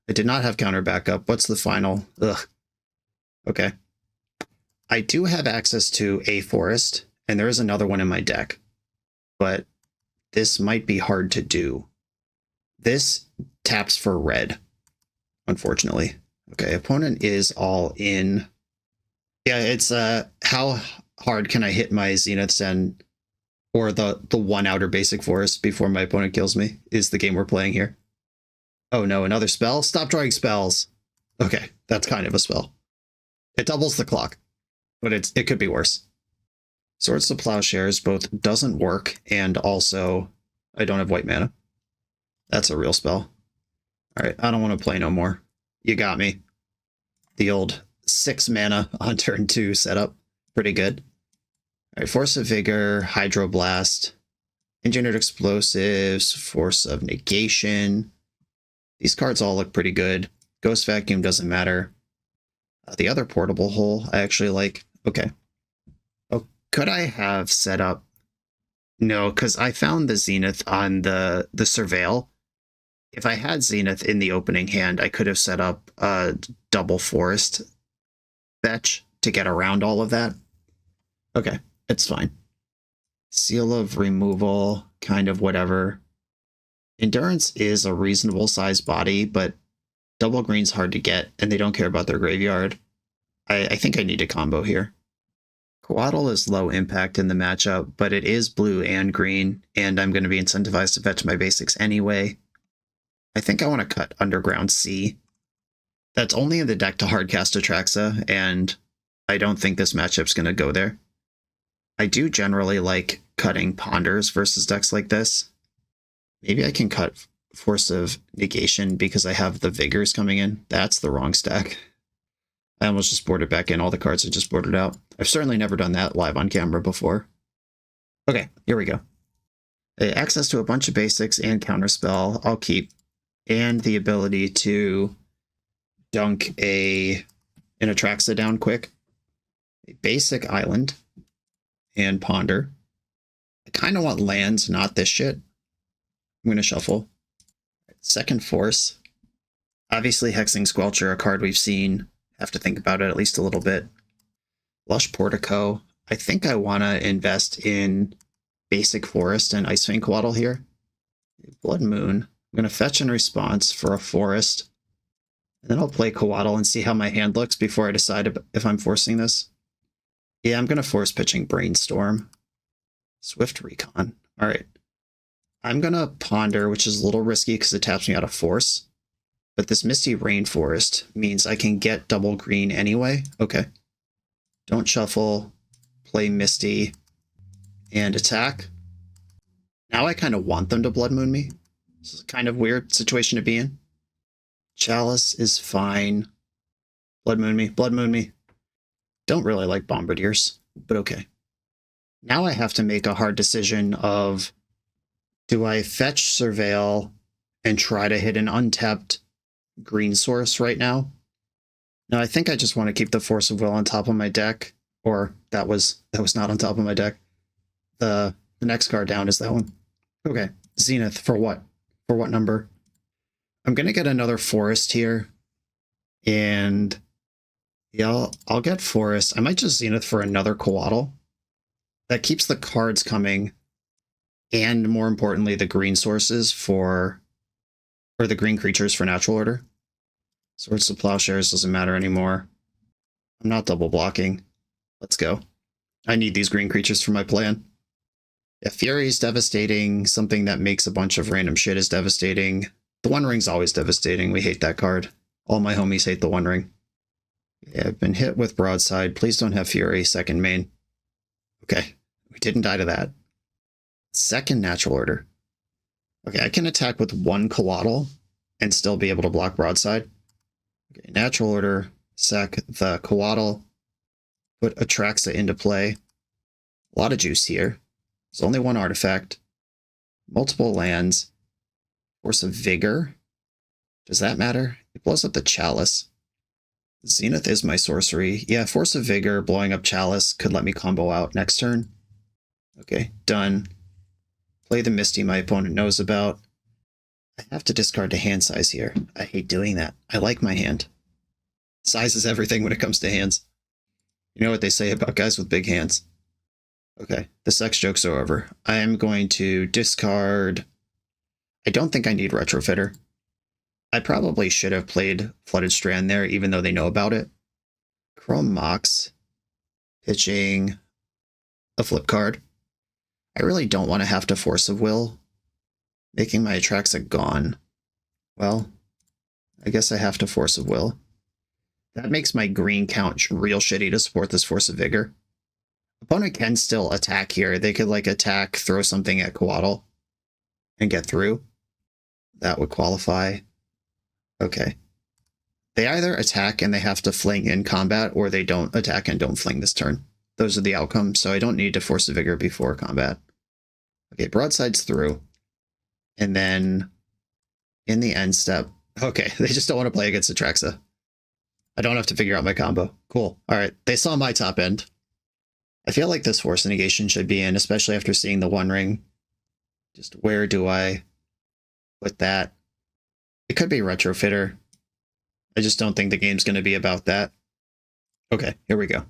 S1: I did not have counter backup. What's the final? Ugh. Okay. I do have access to a forest, and there is another one in my deck, but this might be hard to do. This taps for red, unfortunately. Okay, opponent is all in. Yeah, it's how hard can I hit my Zeniths and or the 1 outer basic forest before my opponent kills me is the game we're playing here. Oh no, another spell? Stop drawing spells. Okay, that's kind of a spell. It doubles the clock, but it could be worse. Swords to Plowshares both doesn't work, and also I don't have white mana. That's a real spell. Alright, I don't want to play no more. You got me. The old 6 mana on turn 2 setup. Pretty good. Alright, Force of Vigor, Hydroblast, Engineered Explosives, Force of Negation. These cards all look pretty good. Ghost Vacuum doesn't matter. The other Portable Hole I actually like. Okay. Oh, could I have set up? No, because I found the Zenith on the Surveil. If I had Zenith in the opening hand, I could have set up a double forest fetch to get around all of that. Okay, it's fine. Seal of Removal, kind of whatever. Endurance is a reasonable sized body, but double green's hard to get, and they don't care about their graveyard. I think I need a combo here. Coatl is low impact in the matchup, but it is blue and green, and I'm going to be incentivized to fetch my basics anyway. I think I want to cut Underground Sea. That's only in the deck to hardcast Atraxa, and I don't think this matchup's going to go there. I do generally like cutting Ponders versus decks like this. Maybe I can cut Force of Negation because I have the Vigors coming in. That's the wrong stack. I almost just boarded back in all the cards I just boarded out. I've certainly never done that live on camera before. Okay, here we go. Access to a bunch of basics and counterspell, I'll keep. And the ability to dunk an Atraxa down quick. A basic island and ponder. I kind of want lands, not this shit. I'm going to shuffle. Second Force. Obviously Hexing Squelcher, a card we've seen. Have to think about it at least a little bit. Lush Portico. I think I want to invest in Basic Forest and Icefang Coatl here. Blood Moon. I'm going to fetch in response for a forest. And then I'll play Coatl and see how my hand looks before I decide if I'm forcing this. Yeah, I'm going to force pitching Brainstorm. Swift Recon. All right. I'm going to Ponder, which is a little risky because it taps me out of Force. But this Misty Rainforest means I can get double green anyway. Okay. Don't shuffle. Play Misty. And attack. Now I kind of want them to Blood Moon me. This is a kind of weird situation to be in. Chalice is fine. Blood Moon me. Blood Moon me. Don't really like Bombardiers, but okay. Now I have to make a hard decision of, do I fetch Surveil and try to hit an untapped green source right now? No, I think I just want to keep the Force of Will on top of my deck, or that was not on top of my deck. The next card down is that one. Okay, Zenith for what? For what number? I'm going to get another forest here, and Yeah, I'll get Forest. I might just Zenith for another Coatl. That keeps the cards coming, and more importantly, the green sources or the green creatures for natural order. Swords to Plowshares doesn't matter anymore. I'm not double blocking. Let's go. I need these green creatures for my plan. Yeah, Fury is devastating. Something that makes a bunch of random shit is devastating. The One Ring's always devastating. We hate that card. All my homies hate the One Ring. Yeah, I've been hit with Broadside. Please don't have Fury, second main. Okay, we didn't die to that. Second natural order. Okay, I can attack with one Coatl and still be able to block Broadside. Okay, natural order, sack the Coatl, put Atraxa into play. A lot of juice here. There's only one artifact. Multiple lands. Force of Vigor. Does that matter? It blows up the Chalice. Zenith is my sorcery. Yeah, Force of Vigor, blowing up Chalice could let me combo out next turn. Okay, done. Play the Misty my opponent knows about. I have to discard to hand size here. I hate doing that. I like my hand. Size is everything when it comes to hands. You know what they say about guys with big hands. Okay, the sex jokes are over. I am going to discard... I don't think I need Retrofitter. I probably should have played Flooded Strand there, even though they know about it. Chrome Mox. Pitching a flip card. I really don't want to have to Force of Will. Making my Atraxa gone. Well, I guess I have to Force of Will. That makes my green count real shitty to support this Force of Vigor. Opponent can still attack here. They could, like, attack, throw something at Coatl, and get through. That would qualify. Okay. They either attack and they have to fling in combat, or they don't attack and don't fling this turn. Those are the outcomes, so I don't need to Force of Vigor before combat. Okay, Broadside's through. And then, in the end step... Okay, they just don't want to play against Atraxa. I don't have to figure out my combo. Cool. Alright, they saw my top end. I feel like this Force Negation should be in, especially after seeing the One Ring. Just where do I put that? It could be Retrofitter. I just don't think the game's going to be about that. Okay, here we go.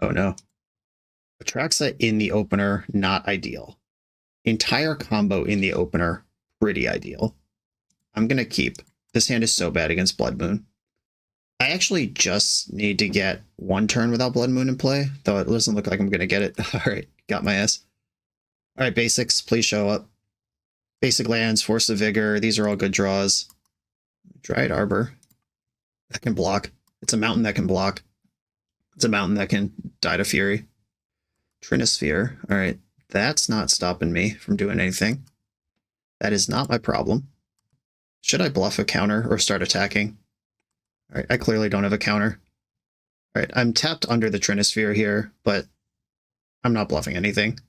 S1: Oh no. Atraxa in the opener, not ideal. Entire combo in the opener, pretty ideal. I'm going to keep. This hand is so bad against Blood Moon. I actually just need to get one turn without Blood Moon in play, though it doesn't look like I'm going to get it. Alright, got my ass. Alright, basics, please show up. Basic lands, Force of Vigor, these are all good draws. Dryad Arbor. That can block. It's a mountain that can block. It's a mountain that can die to Fury. Trinisphere. Alright, that's not stopping me from doing anything. That is not my problem. Should I bluff a counter or start attacking? Alright, I clearly don't have a counter. Alright, I'm tapped under the Trinisphere here, but I'm not bluffing anything.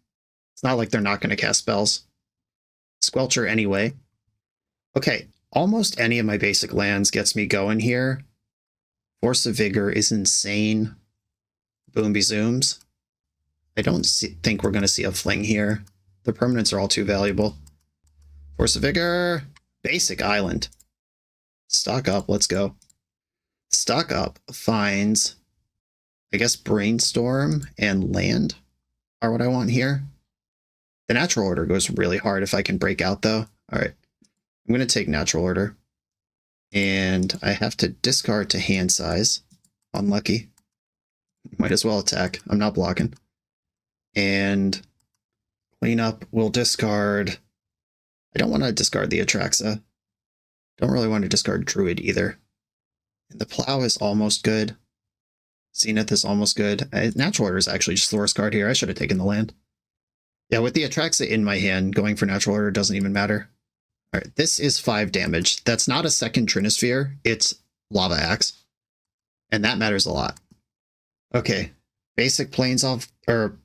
S1: It's not like they're not going to cast spells. Squelcher anyway. Okay, almost any of my basic lands gets me going here. Force of Vigor is insane. Boomby Zooms. I don't think we're going to see a fling here. The permanents are all too valuable. Force of Vigor. Basic Island. Stock up, let's go. Stock up finds, I guess, Brainstorm and land are what I want here. The natural order goes really hard if I can break out, though. All right, I'm going to take natural order. And I have to discard to hand size. Unlucky. Might as well attack. I'm not blocking. And cleanup will discard. I don't want to discard the Atraxa. Don't really want to discard Druid either. And the Plow is almost good. Zenith is almost good. Natural Order is actually just the worst card here. I should have taken the land. Yeah, with the Atraxa in my hand, going for Natural Order doesn't even matter. Alright, this is 5 damage. That's not a second Trinisphere, it's Lava Axe. And that matters a lot. Okay, basic planes off, or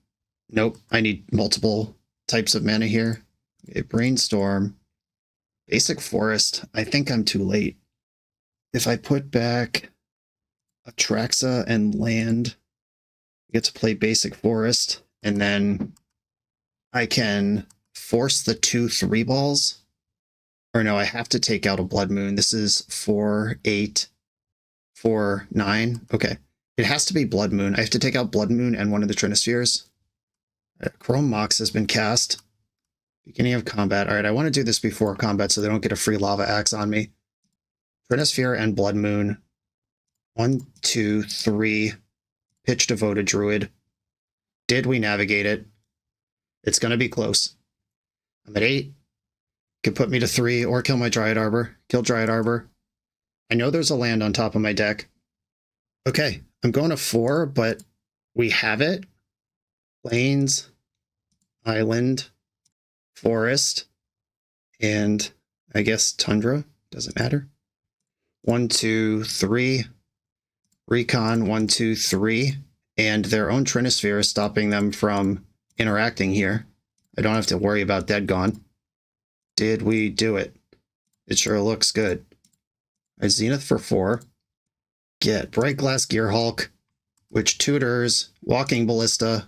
S1: nope, I need multiple types of mana here. Okay, Brainstorm. Basic Forest, I think I'm too late. If I put back Atraxa and land, I get to play Basic Forest, and then I can force the 2/3 balls. Or no, I have to take out a Blood Moon. This is 4, 8, 4, 9. Okay. It has to be Blood Moon. I have to take out Blood Moon and one of the Trinispheres. Chrome Mox has been cast. Beginning of combat. All right, I want to do this before combat so they don't get a free lava axe on me. Trinisphere and Blood Moon. 1, 2, 3. Pitch Devoted Druid. Did we navigate it? It's going to be close. I'm at 8. Could put me to 3 or kill my Dryad Arbor. Kill Dryad Arbor. I know there's a land on top of my deck. Okay, I'm going to 4, but we have it. Plains, Island, Forest, and I guess Tundra. Doesn't matter. 1, 2, 3. Recon, 1, 2, 3. And their own Trinisphere is stopping them from interacting here. I don't have to worry about Dead Gone. Did we do it? It sure looks good. A Zenith for 4. Get Brightglass Gearhulk, which tutors Walking Ballista,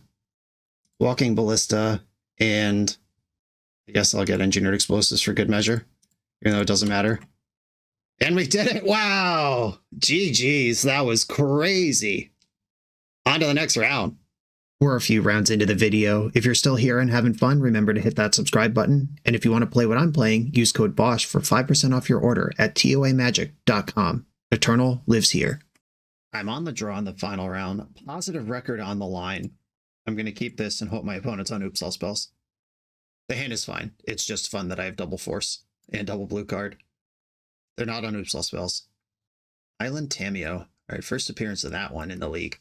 S1: and I guess I'll get Engineered Explosives for good measure, even though it doesn't matter. And we did it! Wow! GG's, that was crazy. On to the next round. We're a few rounds into the video. If you're still here and having fun, remember to hit that subscribe button. And if you want to play what I'm playing, use code BOSH for 5% off your order at toamagic.com. Eternal lives here. I'm on the draw in the final round. Positive record on the line. I'm going to keep this and hope my opponent's on Oops All Spells. The hand is fine. It's just fun that I have double force and double blue card. They're not on Oops All Spells. Island Tameo. All right, first appearance of that one in the league.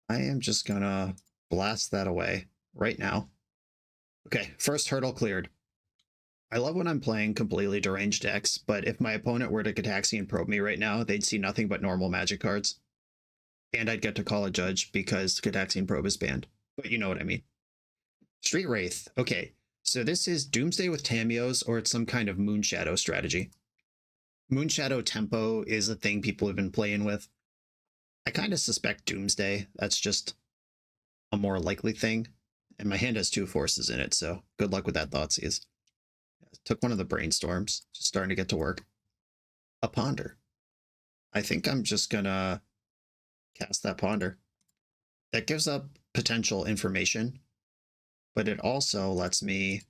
S1: I am just going to blast that away right now. Okay, first hurdle cleared. I love when I'm playing completely deranged decks, but if my opponent were to Gitaxian probe me right now, they'd see nothing but normal magic cards. And I'd get to call a judge because Gitaxian probe is banned. But you know what I mean. Street Wraith. Okay, so this is Doomsday with Tameos, or it's some kind of Moonshadow strategy. Moonshadow tempo is a thing people have been playing with. I kind of suspect Doomsday. That's just a more likely thing. And my hand has 2 forces in it, so good luck with that, Thoughtseize. Took one of the brainstorms, just starting to get to work. A Ponder. I think I'm just gonna cast that Ponder. That gives up potential information, but it also lets me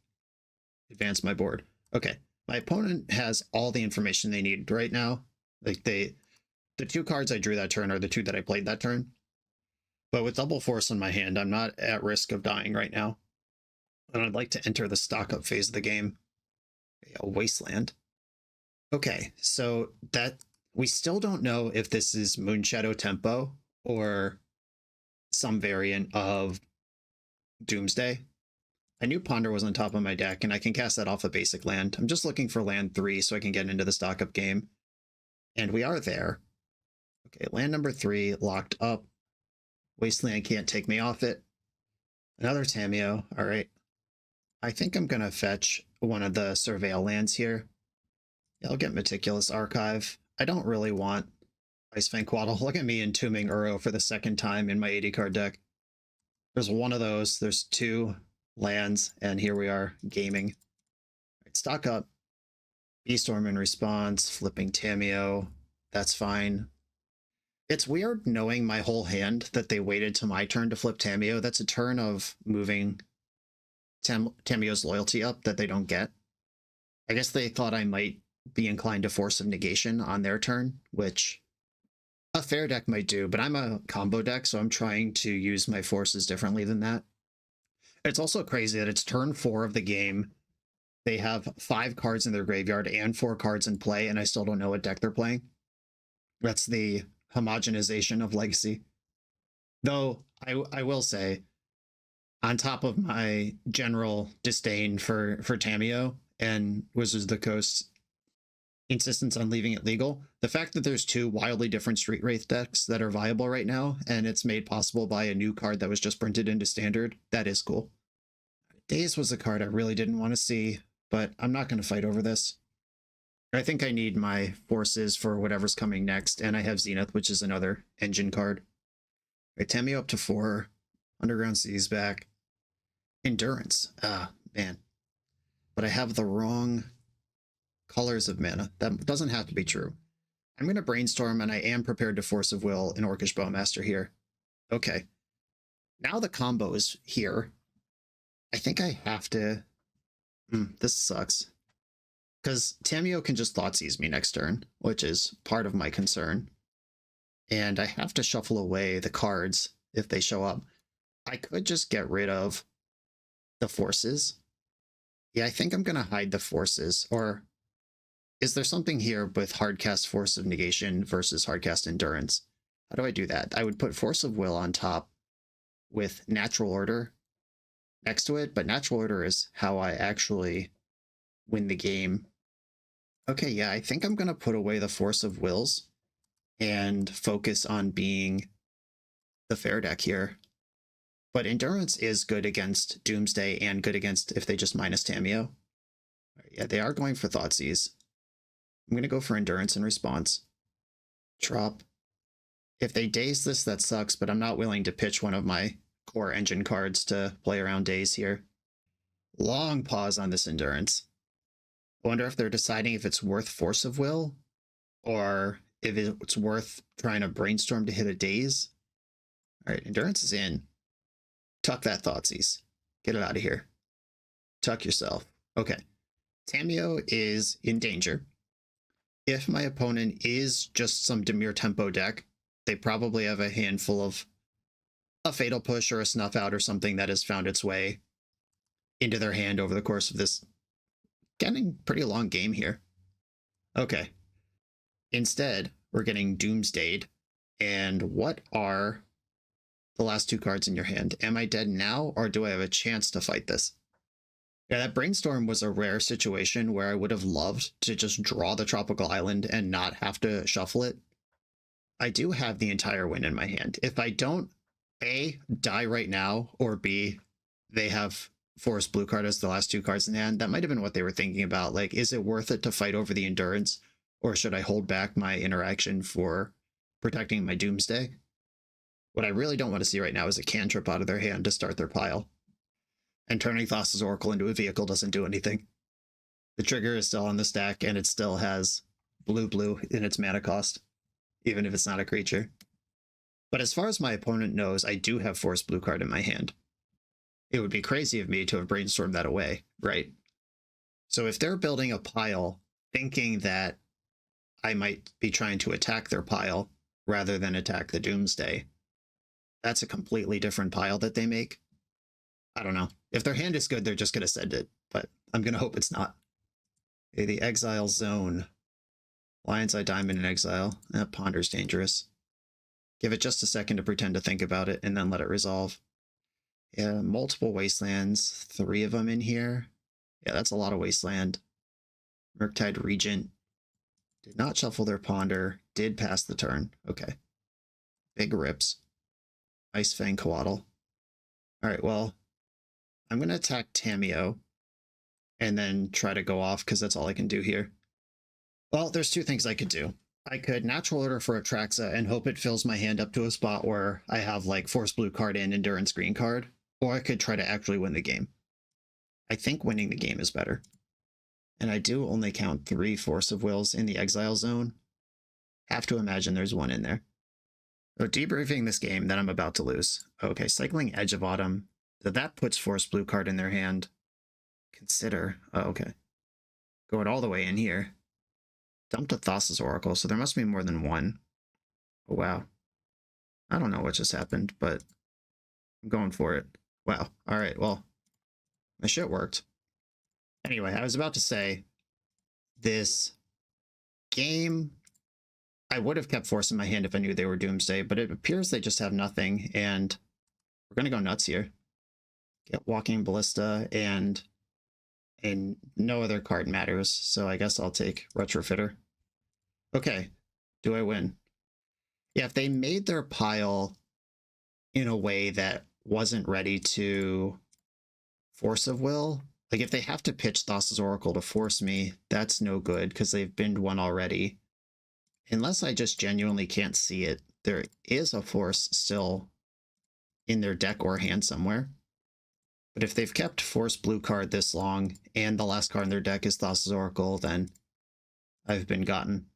S1: advance my board. Okay, my opponent has all the information they need right now. Like the 2 cards I drew that turn are the 2 that I played that turn. But with double force in my hand, I'm not at risk of dying right now. And I'd like to enter the stock up phase of the game. A Wasteland. Okay, so that we still don't know if this is Moonshadow tempo or some variant of Doomsday. I knew Ponder was on top of my deck, and I can cast that off a basic land. I'm just looking for land 3 so I can get into the stock up game. And we are there. Okay, land number 3 locked up. Wasteland can't take me off it. Another Tameo. All right. I think I'm going to fetch one of the Surveil lands here. Yeah, I'll get Meticulous Archive. I don't really want Ice Fang Quaddle. Look at me entombing Uro for the 2nd time in my 80 card deck. There's one of those. There's 2 lands, and here we are gaming. All right, stock up. Beastorm in response. Flipping Tameo. That's fine. It's weird knowing my whole hand that they waited to my turn to flip Tameo. That's a turn of moving Tameo's loyalty up that they don't get. I guess they thought I might be inclined to Force of Negation on their turn, which a fair deck might do, but I'm a combo deck, so I'm trying to use my forces differently than that. It's also crazy that it's turn 4 of the game. They have 5 cards in their graveyard and 4 cards in play, and I still don't know what deck they're playing. That's the homogenization of Legacy. Though, I will say, on top of my general disdain for Tameo and Wizards of the Coast's insistence on leaving it legal, the fact that there's 2 wildly different Street Wraith decks that are viable right now, and it's made possible by a new card that was just printed into Standard, that is cool. Daze was a card I really didn't want to see, but I'm not going to fight over this. I think I need my forces for whatever's coming next, and I have Zenith, which is another engine card. Right, Tameo up to 4. Underground Seas back. Endurance. Ah, man. But I have the wrong colors of mana. That doesn't have to be true. I'm going to brainstorm, and I am prepared to Force of Will an Orcish Bowmaster here. Okay. Now the combo is here. I think I have to... this sucks. Because Tamiyo can just Thoughtseize me next turn, which is part of my concern. And I have to shuffle away the cards if they show up. I could just get rid of the forces. Yeah, I think I'm going to hide the forces. Or is there something here with Hardcast Force of Negation versus Hardcast Endurance? How do I do that? I would put Force of Will on top with Natural Order next to it, but Natural Order is how I actually win the game. Okay, yeah, I think I'm going to put away the Force of Wills and focus on being the fair deck here. But Endurance is good against Doomsday and good against if they just minus Tamiyo. Yeah, they are going for Thoughtseize. I'm going to go for Endurance in response. Drop. If they daze this, that sucks, but I'm not willing to pitch one of my core engine cards to play around daze here. Long pause on this Endurance. I wonder if they're deciding if it's worth Force of Will or if it's worth trying to brainstorm to hit a daze. All right, Endurance is in. Tuck that Thoughtseize. Get it out of here. Tuck yourself. Okay. Tamiyo is in danger. If my opponent is just some Dimir Tempo deck, they probably have a handful of a Fatal Push or a Snuff Out or something that has found its way into their hand over the course of this getting pretty long game here. Okay. Instead, we're getting Doomsdayed. And what are the last two cards in your hand? Am I dead now, or do I have a chance to fight this? Yeah, that Brainstorm was a rare situation where I would have loved to just draw the Tropical Island and not have to shuffle it. I do have the entire win in my hand. If I don't, A, die right now, or B, they have Forest Blue card as the last two cards in hand, that might have been what they were thinking about. Like, is it worth it to fight over the Endurance, or should I hold back my interaction for protecting my Doomsday? What I really don't want to see right now is a cantrip out of their hand to start their pile. And turning Thassa's Oracle into a vehicle doesn't do anything. The trigger is still on the stack, and it still has blue in its mana cost, even if it's not a creature. But as far as my opponent knows, I do have Force Blue card in my hand. It would be crazy of me to have brainstormed that away, right? So if they're building a pile thinking that I might be trying to attack their pile rather than attack the Doomsday, that's a completely different pile that they make. I don't know. If their hand is good, they're just going to send it, but I'm going to hope it's not. Okay, the Exile Zone. Lion's Eye Diamond in exile. Ponder's dangerous. Give it just a second to pretend to think about it, and then let it resolve. Yeah, multiple Wastelands. 3 of them in here. Yeah, that's a lot of Wasteland. Murktide Regent. Did not shuffle their Ponder. Did pass the turn. Okay. Big rips. Ice Fang Coatl. Alright, well, I'm going to attack Tamiyo and then try to go off because that's all I can do here. Well, there's two things I could do. I could Natural Order for Atraxa and hope it fills my hand up to a spot where I have like Force Blue card and Endurance Green card, or I could try to actually win the game. I think winning the game is better. And I do only count 3 Force of Wills in the Exile Zone. Have to imagine there's one in there. So debriefing this game that I'm about to lose. Okay, cycling Edge of Autumn. That puts Force Blue card in their hand. Consider. Oh, okay. Going all the way in here. Dumped a Thassa's Oracle, so there must be more than one. Oh, wow. I don't know what just happened, but I'm going for it. Wow. All right, well, my shit worked. Anyway, I was about to say, this game, I would have kept Force in my hand if I knew they were Doomsday, but it appears they just have nothing, and we're going to go nuts here. Get Walking Ballista, and no other card matters, so I guess I'll take Retrofitter. Okay, do I win? Yeah, if they made their pile in a way that wasn't ready to Force of Will, like if they have to pitch Thassa's Oracle to force me, that's no good because they've binned one already. Unless I just genuinely can't see it, there is a force still in their deck or hand somewhere. But if they've kept Force Blue card this long, and the last card in their deck is Thassa's Oracle, then I've been gotten.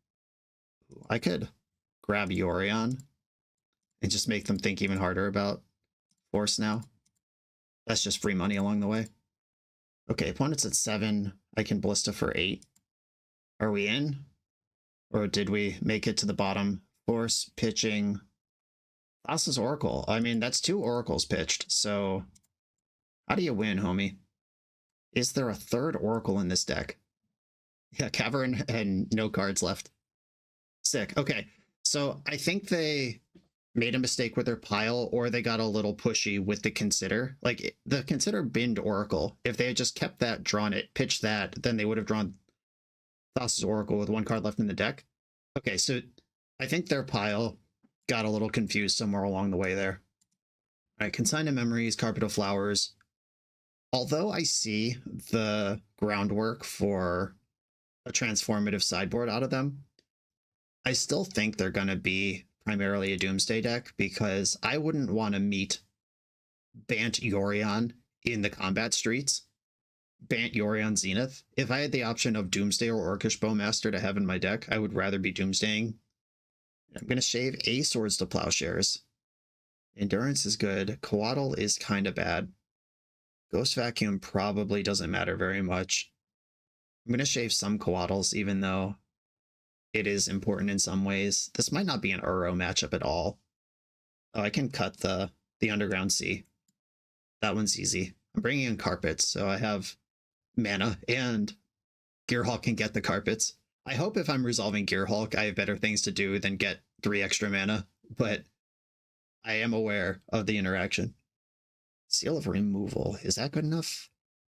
S1: I could grab Yorion and just make them think even harder about Force now. That's just free money along the way. Okay, opponent's at 7. I can Ballista for 8. Are we in? Or did we make it to the bottom? Force, pitching. Thassa's Oracle. I mean, that's 2 Oracles pitched, so how do you win, homie? Is there a 3rd Oracle in this deck? Yeah, Cavern and no cards left. Sick. Okay, so I think they made a mistake with their pile, or they got a little pushy with the Consider. Like, the Consider binned Oracle. If they had just kept that, drawn it, pitched that, then they would have drawn Thassa's Oracle with 1 card left in the deck. Okay, so I think their pile got a little confused somewhere along the way there. All right, Consign to Memories, Carpet of Flowers. Although I see the groundwork for a transformative sideboard out of them, I still think they're going to be primarily a Doomsday deck, because I wouldn't want to meet Bant Yorion in the combat streets. Bant Yorion Zenith. If I had the option of Doomsday or Orcish Bowmaster to have in my deck, I would rather be Doomsdaying. I'm going to shave a Swords to Plowshares. Endurance is good. Coatl is kind of bad. Ghost Vacuum probably doesn't matter very much. I'm going to shave some Coatls, even though it is important in some ways. This might not be an Uro matchup at all. Oh, I can cut the Underground Sea. That one's easy. I'm bringing in Carpets, so I have mana, and Gearhulk can get the Carpets. I hope if I'm resolving Gearhulk, I have better things to do than get 3 extra mana, but I am aware of the interaction. Seal of Removal, is that good enough?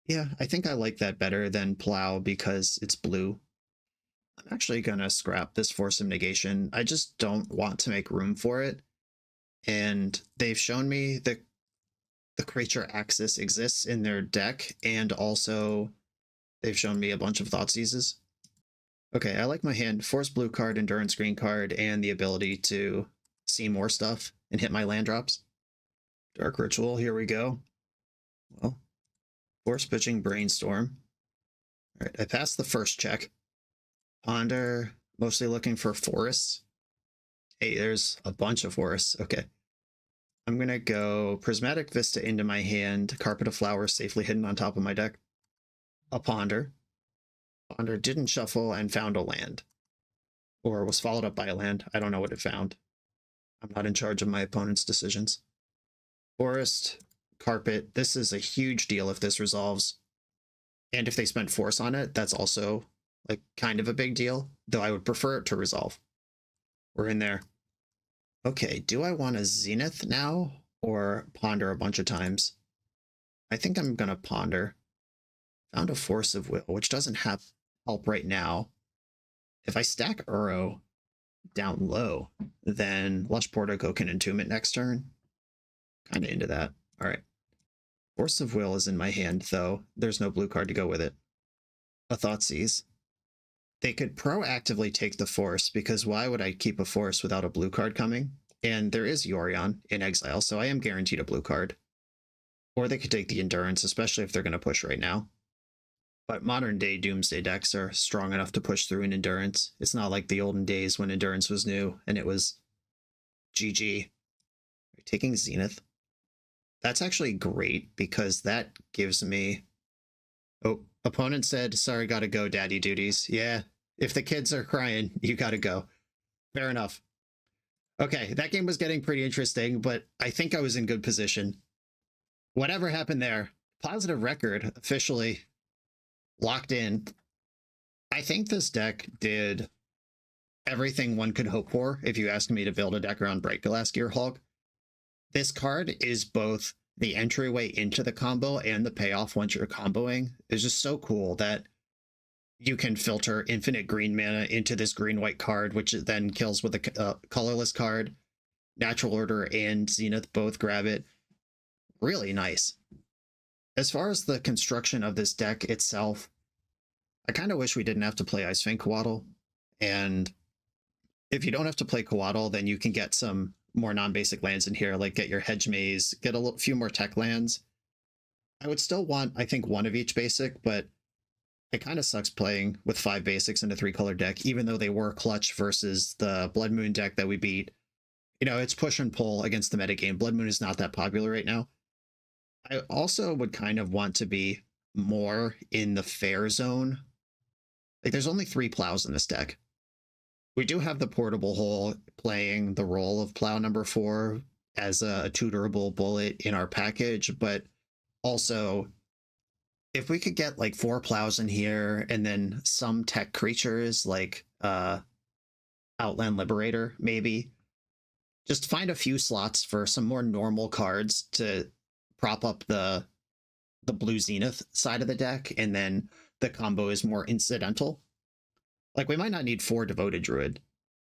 S1: Yeah, I think I like that better than Plow because it's blue. I'm actually going to scrap this Force of Negation. I just don't want to make room for it. And they've shown me that the creature Axis exists in their deck, and also they've shown me a bunch of Thoughtseizes. Okay, I like my hand. Force blue card, Endurance green card, and the ability to see more stuff and hit my land drops. Dark Ritual, here we go. Well, Force pitching Brainstorm. All right, I passed the first check. Ponder, mostly looking for forests. Hey, there's a bunch of forests. Okay. I'm going to go Prismatic Vista into my hand. Carpet of Flowers safely hidden on top of my deck. A Ponder. Ponder didn't shuffle and found a land. Or was followed up by a land. I don't know what it found. I'm not in charge of my opponent's decisions. Forest, Carpet. This is a huge deal if this resolves. And if they spent Force on it, that's also like kind of a big deal, though I would prefer it to resolve. We're in there. Okay, do I want a Zenith now or Ponder a bunch of times? I think I'm going to Ponder. Found a Force of Will, which doesn't have help right now. If I stack Uro down low, then Lush Portico can Entomb it next turn. Kind of into that. All right. Force of Will is in my hand, though. There's no blue card to go with it. A Thoughtseize. They could proactively take the Force, because why would I keep a Force without a blue card coming? And there is Yorion in exile, so I am guaranteed a blue card. Or they could take the Endurance, especially if they're going to push right now. But modern day Doomsday decks are strong enough to push through an Endurance. It's not like the olden days when Endurance was new and it was GG. Taking Zenith. That's actually great, because that gives me... Oh, opponent said, sorry, gotta go, daddy duties. Yeah, if the kids are crying, you gotta go. Fair enough. Okay, that game was getting pretty interesting, but I think I was in good position. Whatever happened there, positive record officially locked in. I think this deck did everything one could hope for if you asked me to build a deck around Brightglass Gearhulk. This card is both the entryway into the combo and the payoff once you're comboing. It's just so cool that you can filter infinite green mana into this green-white card, which then kills with a colorless card. Natural Order and Zenith both grab it. Really nice. As far as the construction of this deck itself, I kind of wish we didn't have to play Icefang Coatl. And if you don't have to play Coatl, then you can get some more non-basic lands in here, like get your Hedge Maze, get a few more tech lands. I would still want, I think, one of each basic, but it kind of sucks playing with 5 basics in a 3-color deck, even though they were clutch versus the Blood Moon deck that we beat. You know, it's push and pull against the metagame. Blood Moon is not that popular right now. I also would kind of want to be more in the fair zone. Like, there's only 3 plows in this deck. We do have the portable hole playing the role of plow number 4 as a tutorable bullet in our package, but also if we could get like 4 plows in here and then some tech creatures like Outland Liberator, maybe just find a few slots for some more normal cards to prop up the blue Zenith side of the deck, and then the combo is more incidental. Like, we might not need 4 Devoted Druid.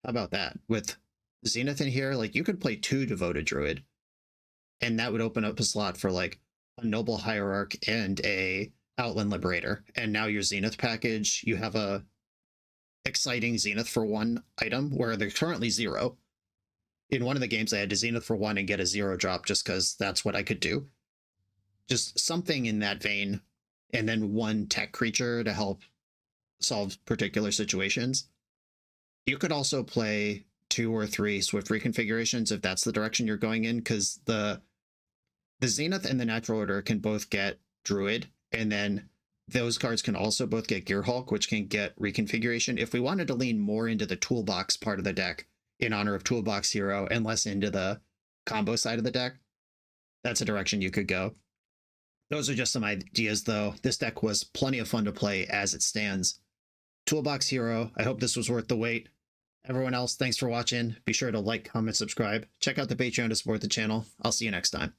S1: How about that? With Zenith in here, like, you could play 2 Devoted Druid, and that would open up a slot for like a Noble Hierarch and a Outland Liberator. And now your Zenith package, you have a exciting Zenith for 1 item where they're currently 0. In one of the games, I had to Zenith for 1 and get a 0 drop just because that's what I could do. Just something in that vein, and then 1 tech creature to help solve particular situations. You could also play 2 or 3 Swift reconfigurations if that's the direction you're going in, because the Zenith and the Natural Order can both get Druid, and then those cards can also both get Gearhulk, which can get reconfiguration. If we wanted to lean more into the toolbox part of the deck in honor of Toolbox Hero and less into the combo side of the deck, that's a direction you could go. Those are just some ideas, though. This deck was plenty of fun to play as it stands. Toolbox Hero, I hope this was worth the wait. Everyone else, thanks for watching. Be sure to like, comment, subscribe. Check out the Patreon to support the channel. I'll see you next time.